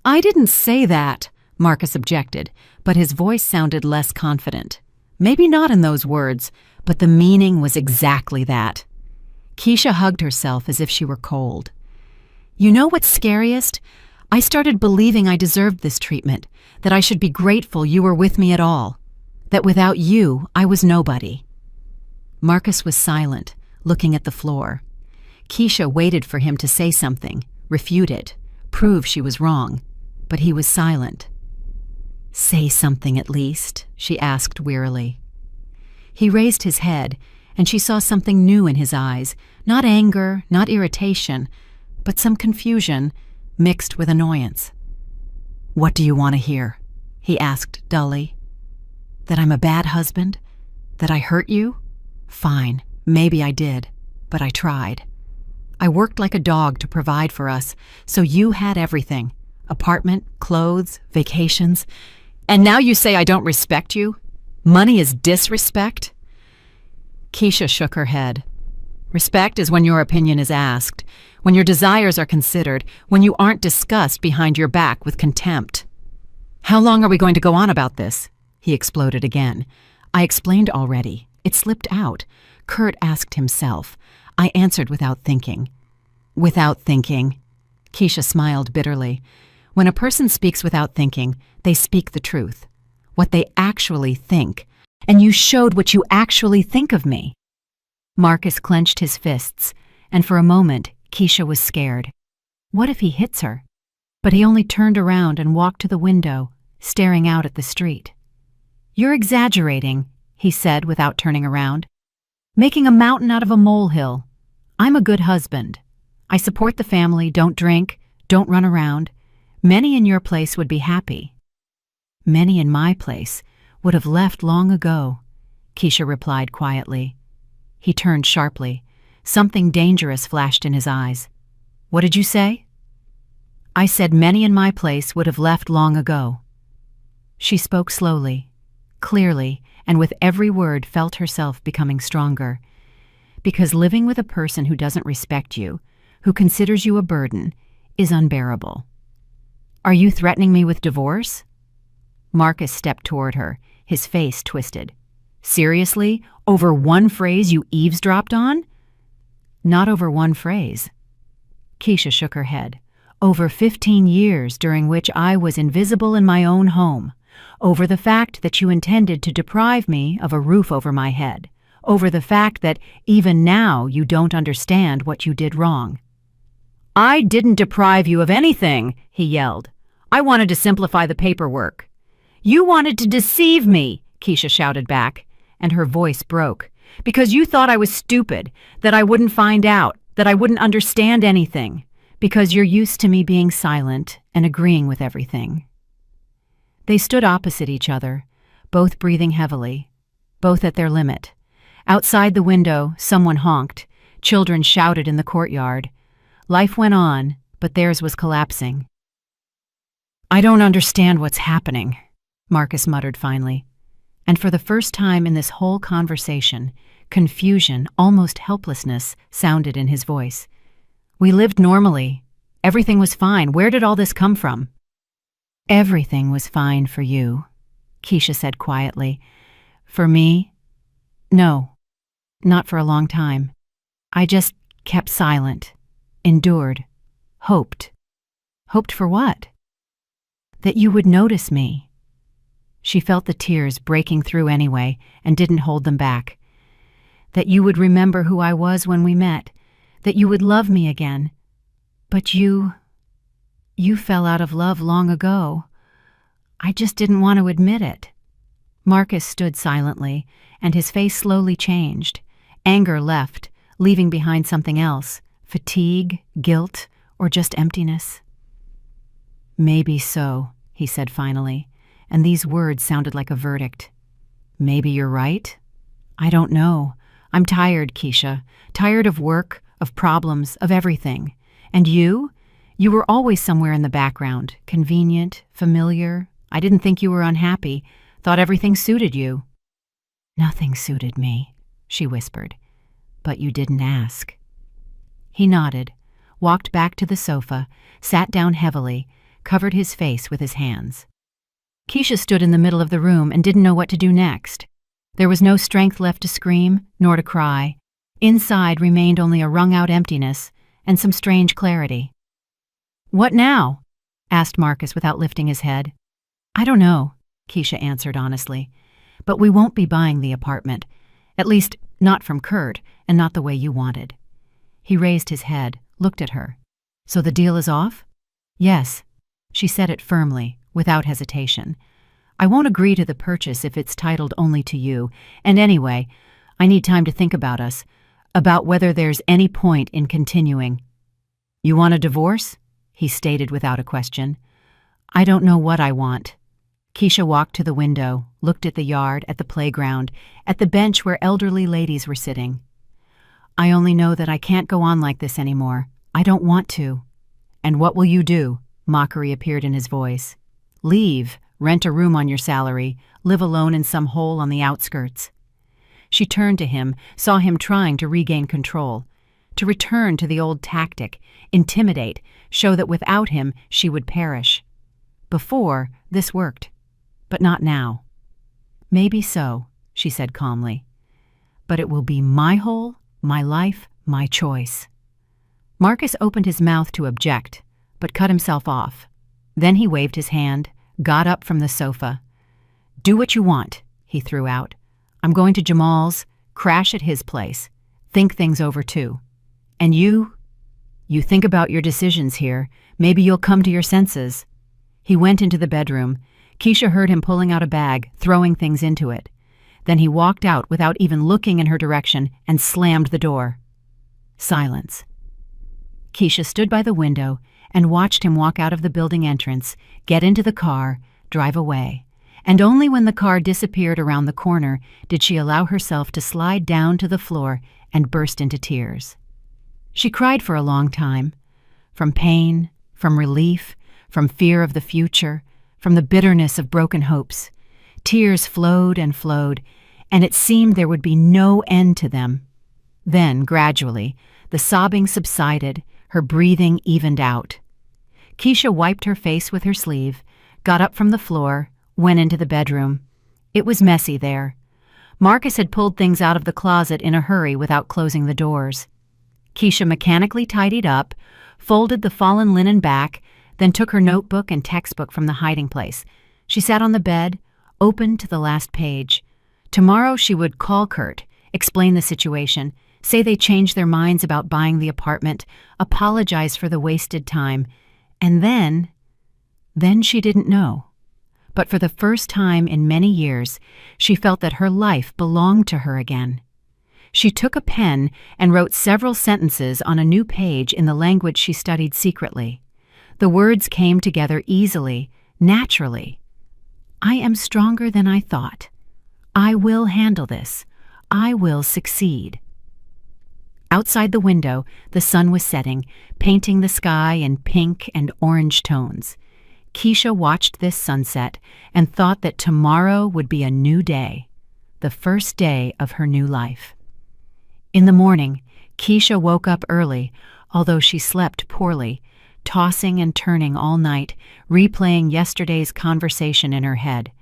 I didn't say that, Marcus objected, but his voice sounded less confident. Maybe not in those words, but the meaning was exactly that. Keisha hugged herself as if she were cold. You know what's scariest? I started believing I deserved this treatment, that I should be grateful you were with me at all, that without you, I was nobody. Marcus was silent, looking at the floor. Keisha waited for him to say something, refute it, prove she was wrong, but he was silent. Say something at least, she asked wearily. He raised his head, and she saw something new in his eyes, not anger, not irritation, but some confusion, mixed with annoyance. What do you want to hear? He asked dully. That I'm a bad husband? That I hurt you? Fine, maybe I did, but I tried. I worked like a dog to provide for us, so you had everything. Apartment, clothes, vacations. And now you say I don't respect you? Money is disrespect? Keisha shook her head. Respect is when your opinion is asked, when your desires are considered, when you aren't discussed behind your back with contempt. How long are we going to go on about this? He exploded again. I explained already. It slipped out. Kurt asked himself. I answered without thinking. Without thinking. Keisha smiled bitterly. When a person speaks without thinking, they speak the truth. What they actually think. And you showed what you actually think of me. Marcus clenched his fists, and for a moment, Keisha was scared. What if he hits her? But he only turned around and walked to the window, staring out at the street. You're exaggerating, he said without turning around. Making a mountain out of a molehill. I'm a good husband. I support the family, don't drink, don't run around. Many in your place would be happy. Many in my place would have left long ago, Keisha replied quietly. He turned sharply. Something dangerous flashed in his eyes. What did you say? I said many in my place would have left long ago. She spoke slowly, clearly, and with every word felt herself becoming stronger. Because living with a person who doesn't respect you, who considers you a burden, is unbearable. Are you threatening me with divorce? Marcus stepped toward her, his face twisted. Seriously? Over one phrase you eavesdropped on? Not over one phrase. Keisha shook her head. Over 15 years during which I was invisible in my own home. Over the fact that you intended to deprive me of a roof over my head. Over the fact that even now you don't understand what you did wrong. I didn't deprive you of anything, he yelled. I wanted to simplify the paperwork. You wanted to deceive me, Keisha shouted back, and her voice broke. Because you thought I was stupid, that I wouldn't find out, that I wouldn't understand anything. Because you're used to me being silent and agreeing with everything." They stood opposite each other, both breathing heavily, both at their limit. Outside the window, someone honked. Children shouted in the courtyard. Life went on, but theirs was collapsing. "I don't understand what's happening," Marcus muttered finally. And for the first time in this whole conversation, confusion, almost helplessness, sounded in his voice. "We lived normally. Everything was fine. Where did all this come from?" "Everything was fine for you," Keisha said quietly. "For me? No, not for a long time. I just kept silent, endured, hoped." "Hoped for what?" "That you would notice me." She felt the tears breaking through anyway and didn't hold them back. "That you would remember who I was when we met, that you would love me again. But you fell out of love long ago. I just didn't want to admit it." Marcus stood silently, and his face slowly changed. Anger left, leaving behind something else, fatigue, guilt, or just emptiness. "Maybe so," he said finally, and these words sounded like a verdict. "Maybe you're right? I don't know. I'm tired, Keisha. Tired of work, of problems, of everything. And you? You were always somewhere in the background, convenient, familiar. I didn't think you were unhappy, thought everything suited you." "Nothing suited me," she whispered. "But you didn't ask." He nodded, walked back to the sofa, sat down heavily, covered his face with his hands. Keisha stood in the middle of the room and didn't know what to do next. There was no strength left to scream, nor to cry. Inside remained only a wrung-out emptiness and some strange clarity. "What now?" asked Marcus without lifting his head. "I don't know," Keisha answered honestly. "But we won't be buying the apartment. At least, not from Kurt, and not the way you wanted." He raised his head, looked at her. "So the deal is off?" "Yes," she said it firmly, without hesitation. "I won't agree to the purchase if it's titled only to you, and anyway, I need time to think about us, about whether there's any point in continuing." "You want a divorce?" he stated without a question. "I don't know what I want." Keisha walked to the window, looked at the yard, at the playground, at the bench where elderly ladies were sitting. "I only know that I can't go on like this anymore. I don't want to." "And what will you do?" Mockery appeared in his voice. "Leave, rent a room on your salary, live alone in some hole on the outskirts." She turned to him, saw him trying to regain control, to return to the old tactic, intimidate, show that without him she would perish. Before, this worked, but not now. "Maybe so," she said calmly. "But it will be my hole, my life, my choice." Marcus opened his mouth to object, but cut himself off. Then he waved his hand, got up from the sofa. "Do what you want," he threw out. "I'm going to Jamal's, crash at his place, think things over too. And you think about your decisions here. Maybe you'll come to your senses." He went into the bedroom. Keisha heard him pulling out a bag, throwing things into it. Then he walked out without even looking in her direction and slammed the door. Silence. Keisha stood by the window and watched him walk out of the building entrance, get into the car, drive away. And only when the car disappeared around the corner did she allow herself to slide down to the floor and burst into tears. She cried for a long time, from pain, from relief, from fear of the future, from the bitterness of broken hopes. Tears flowed, and it seemed there would be no end to them. Then, gradually, the sobbing subsided, her breathing evened out. Keisha wiped her face with her sleeve, got up from the floor, went into the bedroom. It was messy there. Marcus had pulled things out of the closet in a hurry without closing the doors. Keisha mechanically tidied up, folded the fallen linen back, then took her notebook and textbook from the hiding place. She sat on the bed, opened to the last page. Tomorrow she would call Kurt, explain the situation, say they changed their minds about buying the apartment, apologize for the wasted time, and then she didn't know. But for the first time in many years, she felt that her life belonged to her again. She took a pen and wrote several sentences on a new page in the language she studied secretly. The words came together easily, naturally. I am stronger than I thought. I will handle this. I will succeed. Outside the window, the sun was setting, painting the sky in pink and orange tones. Keisha watched this sunset and thought that tomorrow would be a new day, the first day of her new life. In the morning, Keisha woke up early, although she slept poorly, tossing and turning all night, replaying yesterday's conversation in her head.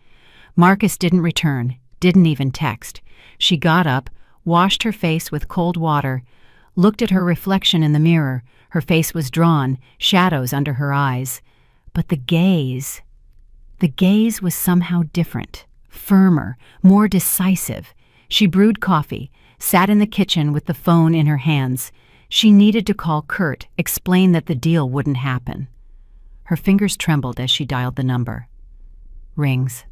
Marcus didn't return, didn't even text. She got up, washed her face with cold water, looked at her reflection in the mirror. Her face was drawn, shadows under her eyes. But the gaze was somehow different, firmer, more decisive. She brewed coffee, sat in the kitchen with the phone in her hands. She needed to call Kurt, explain that the deal wouldn't happen. Her fingers trembled as she dialed the number. Rings.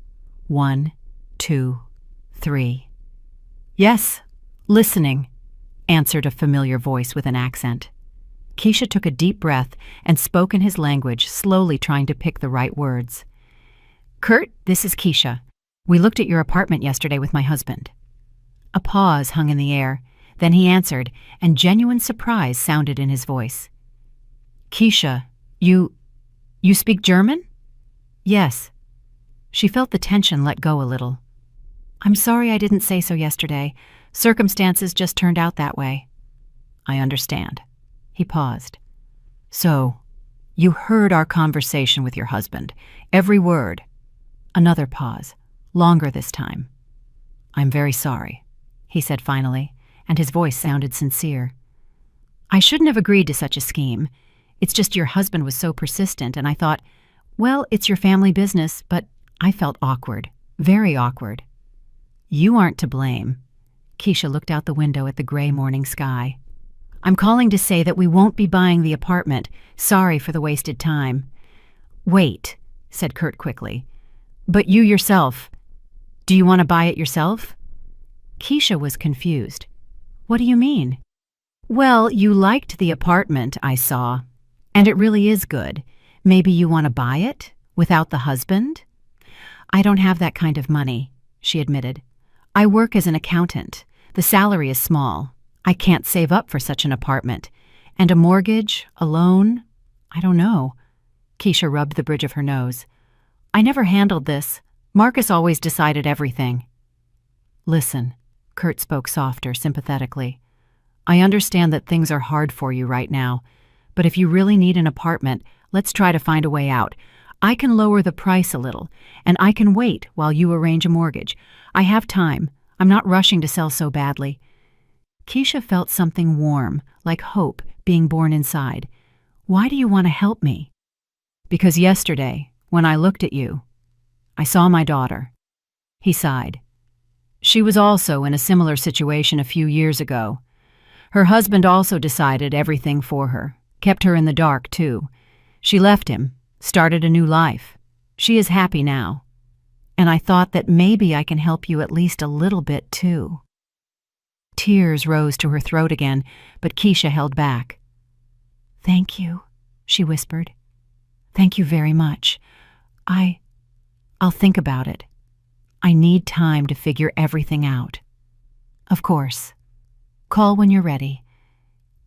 1, 2, 3. Yes, listening, answered a familiar voice with an accent. Keisha took a deep breath and spoke in his language, slowly trying to pick the right words. Kurt, this is Keisha. We looked at your apartment yesterday with my husband. A pause hung in the air. Then he answered, and genuine surprise sounded in his voice. Keisha, you speak German? Yes. She felt the tension let go a little. I'm sorry I didn't say so yesterday. Circumstances just turned out that way. I understand. He paused. So, you heard our conversation with your husband. Every word. Another pause, longer this time. I'm very sorry, he said finally, and his voice sounded sincere. I shouldn't have agreed to such a scheme. It's just your husband was so persistent, and I thought, well, it's your family business, but I felt awkward, very awkward. You aren't to blame. Keisha looked out the window at the gray morning sky. I'm calling to say that we won't be buying the apartment. Sorry for the wasted time. Wait, said Kurt quickly. But you yourself, do you want to buy it yourself? Keisha was confused. What do you mean? Well, you liked the apartment, I saw. And it really is good. Maybe you want to buy it, without the husband? I don't have that kind of money, she admitted. I work as an accountant. The salary is small. I can't save up for such an apartment. And a mortgage, a loan? I don't know. Keisha rubbed the bridge of her nose. I never handled this. Marcus always decided everything. Listen, Kurt spoke softer, sympathetically. I understand that things are hard for you right now, but if you really need an apartment, let's try to find a way out. I can lower the price a little, and I can wait while you arrange a mortgage. I have time. I'm not rushing to sell so badly. Keisha felt something warm, like hope, being born inside. Why do you want to help me? Because yesterday, when I looked at you, I saw my daughter. He sighed. She was also in a similar situation a few years ago. Her husband also decided everything for her, kept her in the dark, too. She left him, started a new life. She is happy now. And I thought that maybe I can help you at least a little bit, too. Tears rose to her throat again, but Keisha held back. Thank you, she whispered. Thank you very much. I'll think about it. I need time to figure everything out. Of course. Call when you're ready.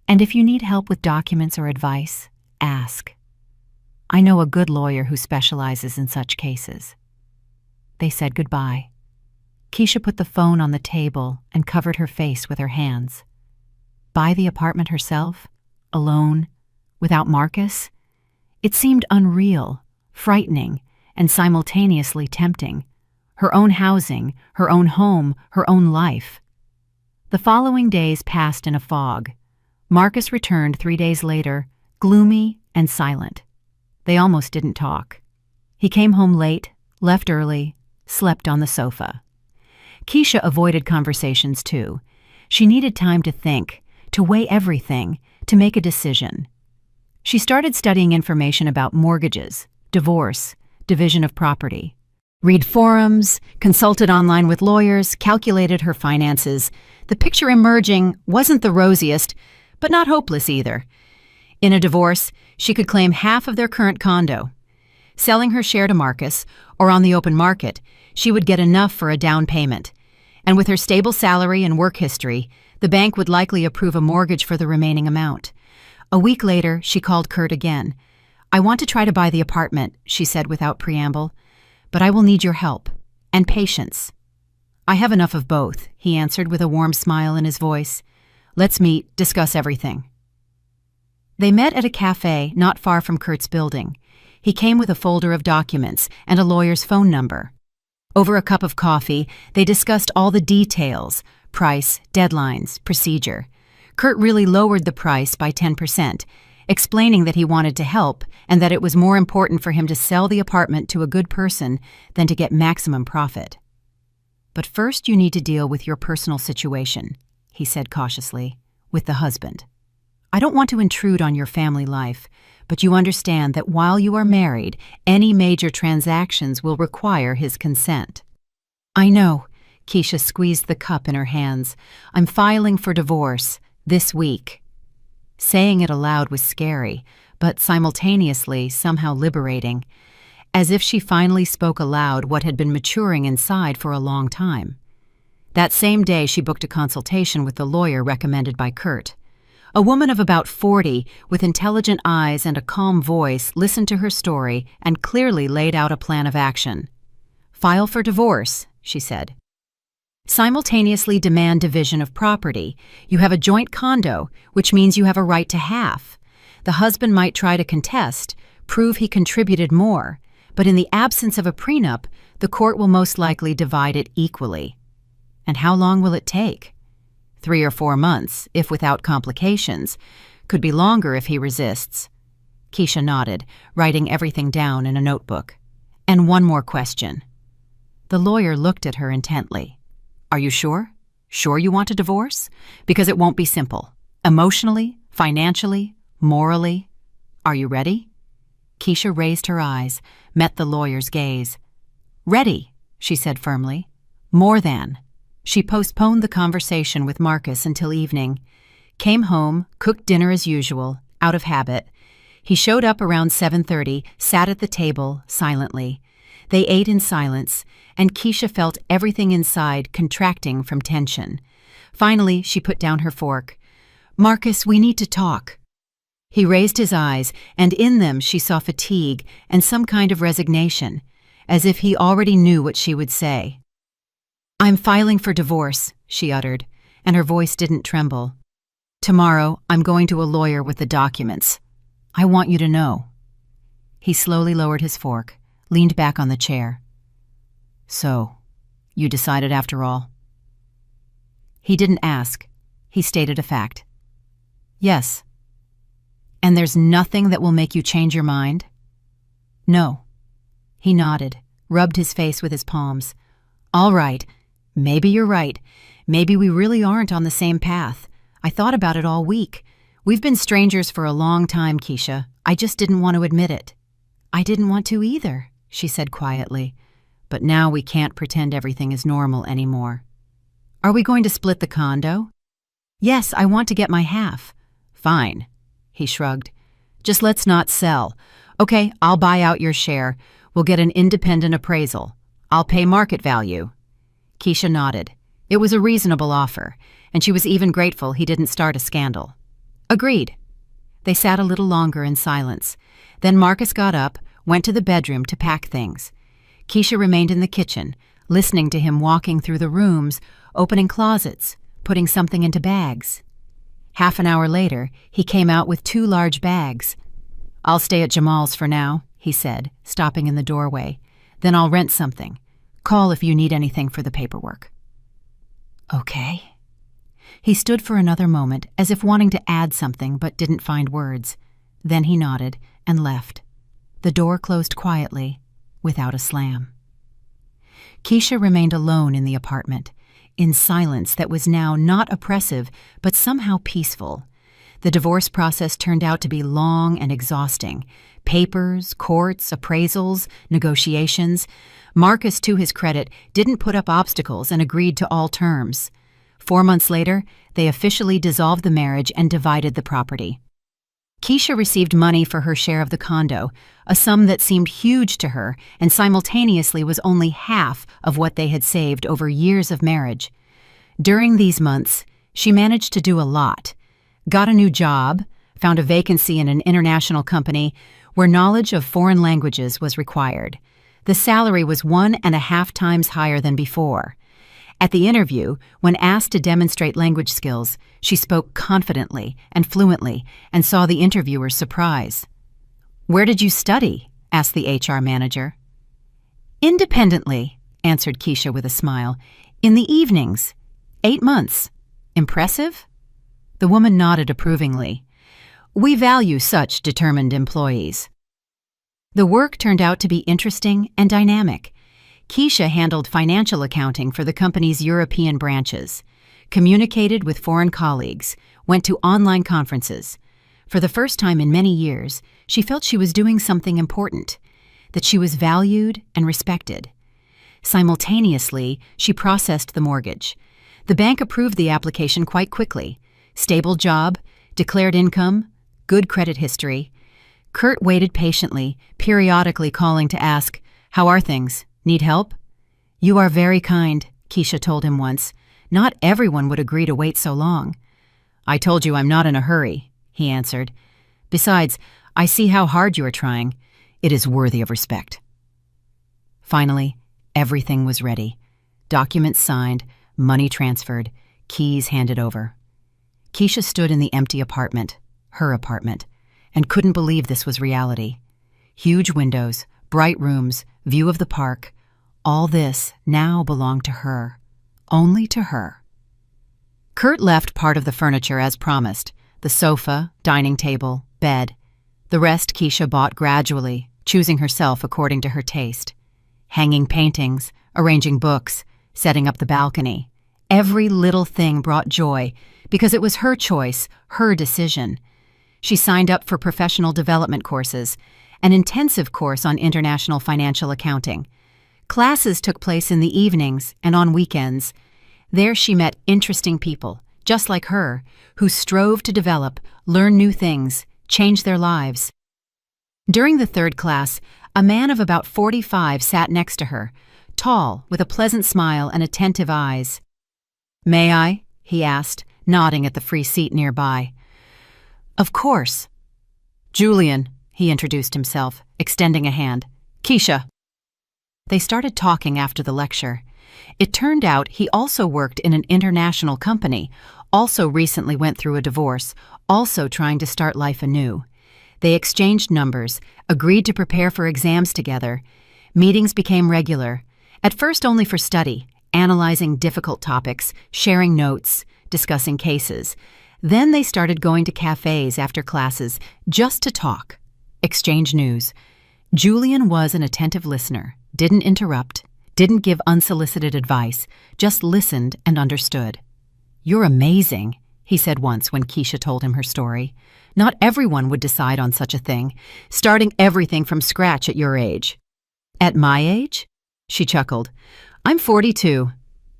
And if you need help with documents or advice, ask. I know a good lawyer who specializes in such cases. They said goodbye. Keisha put the phone on the table and covered her face with her hands. Buy the apartment herself? Alone? Without Marcus? It seemed unreal, frightening, and simultaneously tempting. Her own housing, her own home, her own life. The following days passed in a fog. Marcus returned 3 days later, gloomy and silent. They almost didn't talk. He came home late, left early, slept on the sofa. Keisha avoided conversations too. She needed time to think, to weigh everything, to make a decision. She started studying information about mortgages, divorce, division of property. Read forums, consulted online with lawyers, calculated her finances. The picture emerging wasn't the rosiest, but not hopeless either. In a divorce, she could claim half of their current condo. Selling her share to Marcus, or on the open market, she would get enough for a down payment. And with her stable salary and work history, the bank would likely approve a mortgage for the remaining amount. A week later, she called Kurt again. "I want to try to buy the apartment," she said without preamble, "but I will need your help and patience." "I have enough of both," he answered with a warm smile in his voice. "Let's meet, discuss everything." They met at a cafe not far from Kurt's building. He came with a folder of documents and a lawyer's phone number. Over a cup of coffee, they discussed all the details: price, deadlines, procedure. Kurt really lowered the price by 10%, explaining that he wanted to help and that it was more important for him to sell the apartment to a good person than to get maximum profit. "But first you need to deal with your personal situation," he said cautiously, "with the husband. I don't want to intrude on your family life, but you understand that while you are married, any major transactions will require his consent." "I know." Keisha squeezed the cup in her hands. "I'm filing for divorce this week." Saying it aloud was scary, but simultaneously somehow liberating, as if she finally spoke aloud what had been maturing inside for a long time. That same day, she booked a consultation with the lawyer recommended by Kurt. A woman of about 40, with intelligent eyes and a calm voice, listened to her story and clearly laid out a plan of action. "File for divorce," she said. "Simultaneously demand division of property. You have a joint condo, which means you have a right to half. The husband might try to contest, prove he contributed more, but in the absence of a prenup, the court will most likely divide it equally." "And how long will it take?" 3 or 4 months, if without complications. Could be longer if he resists. Keisha nodded, writing everything down in a notebook. "And one more question." The lawyer looked at her intently. "Are you sure? Sure you want a divorce? Because it won't be simple. Emotionally, financially, morally. Are you ready?" Keisha raised her eyes, met the lawyer's gaze. "Ready," she said firmly. "More than." She postponed the conversation with Marcus until evening, came home, cooked dinner as usual, out of habit. He showed up around 7:30, sat at the table, silently. They ate in silence, and Keisha felt everything inside contracting from tension. Finally, she put down her fork. "Marcus, we need to talk." He raised his eyes, and in them she saw fatigue and some kind of resignation, as if he already knew what she would say. "I'm filing for divorce," she uttered, and her voice didn't tremble. "Tomorrow, I'm going to a lawyer with the documents. I want you to know." He slowly lowered his fork, leaned back on the chair. "So, you decided after all?" He didn't ask. He stated a fact. "Yes." "And there's nothing that will make you change your mind?" "No." He nodded, rubbed his face with his palms. "All right. Maybe you're right. Maybe we really aren't on the same path. I thought about it all week. We've been strangers for a long time, Keisha. I just didn't want to admit it." "I didn't want to either," she said quietly. "But now we can't pretend everything is normal anymore." "Are we going to split the condo?" "Yes, I want to get my half." "Fine," he shrugged. "Just let's not sell. Okay, I'll buy out your share. We'll get an independent appraisal. I'll pay market value." Keisha nodded. It was a reasonable offer, and she was even grateful he didn't start a scandal. "Agreed." They sat a little longer in silence. Then Marcus got up, went to the bedroom to pack things. Keisha remained in the kitchen, listening to him walking through the rooms, opening closets, putting something into bags. Half an hour later, he came out with 2 large bags. "I'll stay at Jamal's for now," he said, stopping in the doorway. "Then I'll rent something. Call if you need anything for the paperwork." "Okay." He stood for another moment, as if wanting to add something but didn't find words. Then he nodded and left. The door closed quietly, without a slam. Keisha remained alone in the apartment, in silence that was now not oppressive but somehow peaceful. The divorce process turned out to be long and exhausting. Papers, courts, appraisals, negotiations. Marcus, to his credit, didn't put up obstacles and agreed to all terms. 4 months later, they officially dissolved the marriage and divided the property. Keisha received money for her share of the condo, a sum that seemed huge to her and simultaneously was only half of what they had saved over years of marriage. During these months, she managed to do a lot. Got a new job, found a vacancy in an international company where knowledge of foreign languages was required. The salary was 1.5 times higher than before. At the interview, when asked to demonstrate language skills, she spoke confidently and fluently and saw the interviewer's surprise. "Where did you study?" asked the HR manager. "Independently," answered Keisha with a smile. "In the evenings. 8 months. Impressive?" The woman nodded approvingly. "We value such determined employees." The work turned out to be interesting and dynamic. Keisha handled financial accounting for the company's European branches, communicated with foreign colleagues, went to online conferences. For the first time in many years, she felt she was doing something important, that she was valued and respected. Simultaneously, she processed the mortgage. The bank approved the application quite quickly. Stable job, declared income, good credit history. Kurt waited patiently, periodically calling to ask, "How are things? Need help?" "You are very kind," Keisha told him once. "Not everyone would agree to wait so long." "I told you I'm not in a hurry," he answered. "Besides, I see how hard you are trying. It is worthy of respect." Finally, everything was ready. Documents signed, money transferred, keys handed over. Keisha stood in the empty apartment, her apartment, and couldn't believe this was reality. Huge windows, bright rooms, view of the park, all this now belonged to her, only to her. Kurt left part of the furniture as promised, the sofa, dining table, bed. The rest Keisha bought gradually, choosing herself according to her taste. Hanging paintings, arranging books, setting up the balcony. Every little thing brought joy because it was her choice, her decision. She signed up for professional development courses, an intensive course on international financial accounting. Classes took place in the evenings and on weekends. There she met interesting people, just like her, who strove to develop, learn new things, change their lives. During the third class, a man of about 45 sat next to her, tall, with a pleasant smile and attentive eyes. "May I?" he asked, nodding at the free seat nearby. "Of course." "Julian," he introduced himself, extending a hand. "Keisha." They started talking after the lecture. It turned out he also worked in an international company, also recently went through a divorce, also trying to start life anew. They exchanged numbers, agreed to prepare for exams together. Meetings became regular, at first only for study, analyzing difficult topics, sharing notes, discussing cases. Then they started going to cafes after classes just to talk, exchange news. Julian was an attentive listener, didn't interrupt, didn't give unsolicited advice, just listened and understood. "You're amazing," he said once when Keisha told him her story. "Not everyone would decide on such a thing, starting everything from scratch at your age." "At my age?" She chuckled. "I'm 42.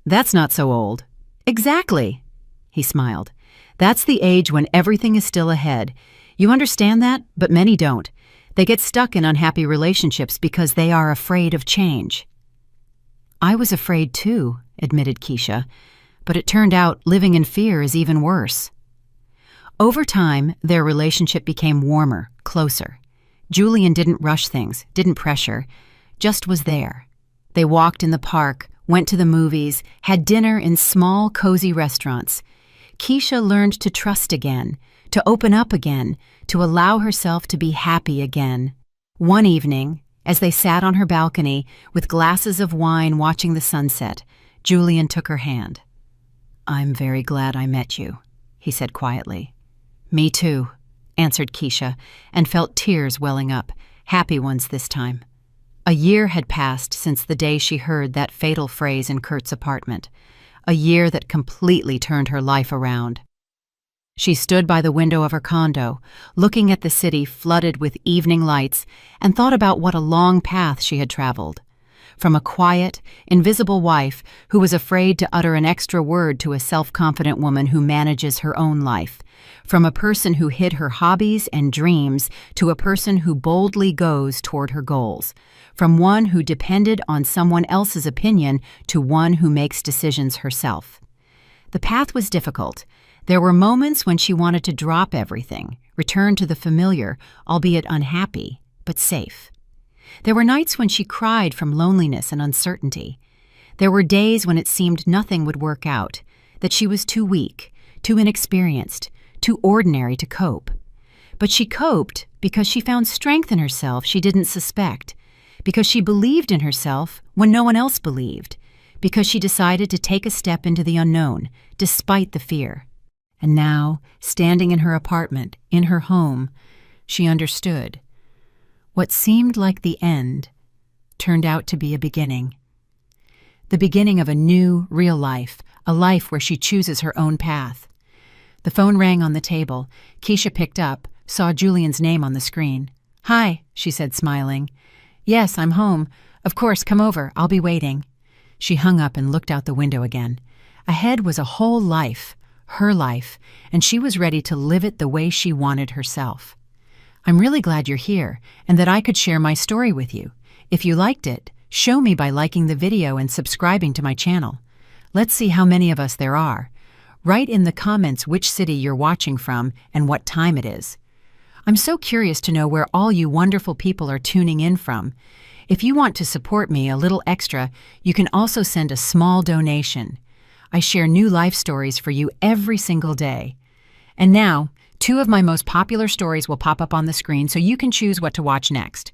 That's not so old." "Exactly." He smiled. "That's the age when everything is still ahead. You understand that, but many don't. They get stuck in unhappy relationships because they are afraid of change." "I was afraid too," admitted Keisha, "but it turned out living in fear is even worse." Over time, their relationship became warmer, closer. Julian didn't rush things, didn't pressure, just was there. They walked in the park, went to the movies, had dinner in small, cozy restaurants. Keisha learned to trust again, to open up again, to allow herself to be happy again. One evening, as they sat on her balcony with glasses of wine watching the sunset, Julian took her hand. "I'm very glad I met you," he said quietly. "Me too," answered Keisha, and felt tears welling up, happy ones this time. A year had passed since the day she heard that fatal phrase in Kurt's apartment, a year that completely turned her life around. She stood by the window of her condo, looking at the city flooded with evening lights, and thought about what a long path she had traveled. From a quiet, invisible wife who was afraid to utter an extra word to a self-confident woman who manages her own life. From a person who hid her hobbies and dreams to a person who boldly goes toward her goals. From one who depended on someone else's opinion to one who makes decisions herself. The path was difficult. There were moments when she wanted to drop everything, return to the familiar, albeit unhappy, but safe. There were nights when she cried from loneliness and uncertainty. There were days when it seemed nothing would work out, that she was too weak, too inexperienced, too ordinary to cope. But she coped because she found strength in herself she didn't suspect, because she believed in herself when no one else believed, because she decided to take a step into the unknown, despite the fear. And now, standing in her apartment, in her home, she understood. What seemed like the end turned out to be a beginning. The beginning of a new, real life, a life where she chooses her own path. The phone rang on the table. Keisha picked up, saw Julian's name on the screen. "Hi," she said, smiling. "Yes, I'm home. Of course, come over. I'll be waiting." She hung up and looked out the window again. Ahead was a whole life, her life, and she was ready to live it the way she wanted herself. "I'm really glad you're here and that I could share my story with you. If you liked it, show me by liking the video and subscribing to my channel. Let's see how many of us there are. Write in the comments which city you're watching from and what time it is. I'm so curious to know where all you wonderful people are tuning in from. If you want to support me a little extra, you can also send a small donation. I share new life stories for you every single day. And now, 2 of my most popular stories will pop up on the screen so you can choose what to watch next.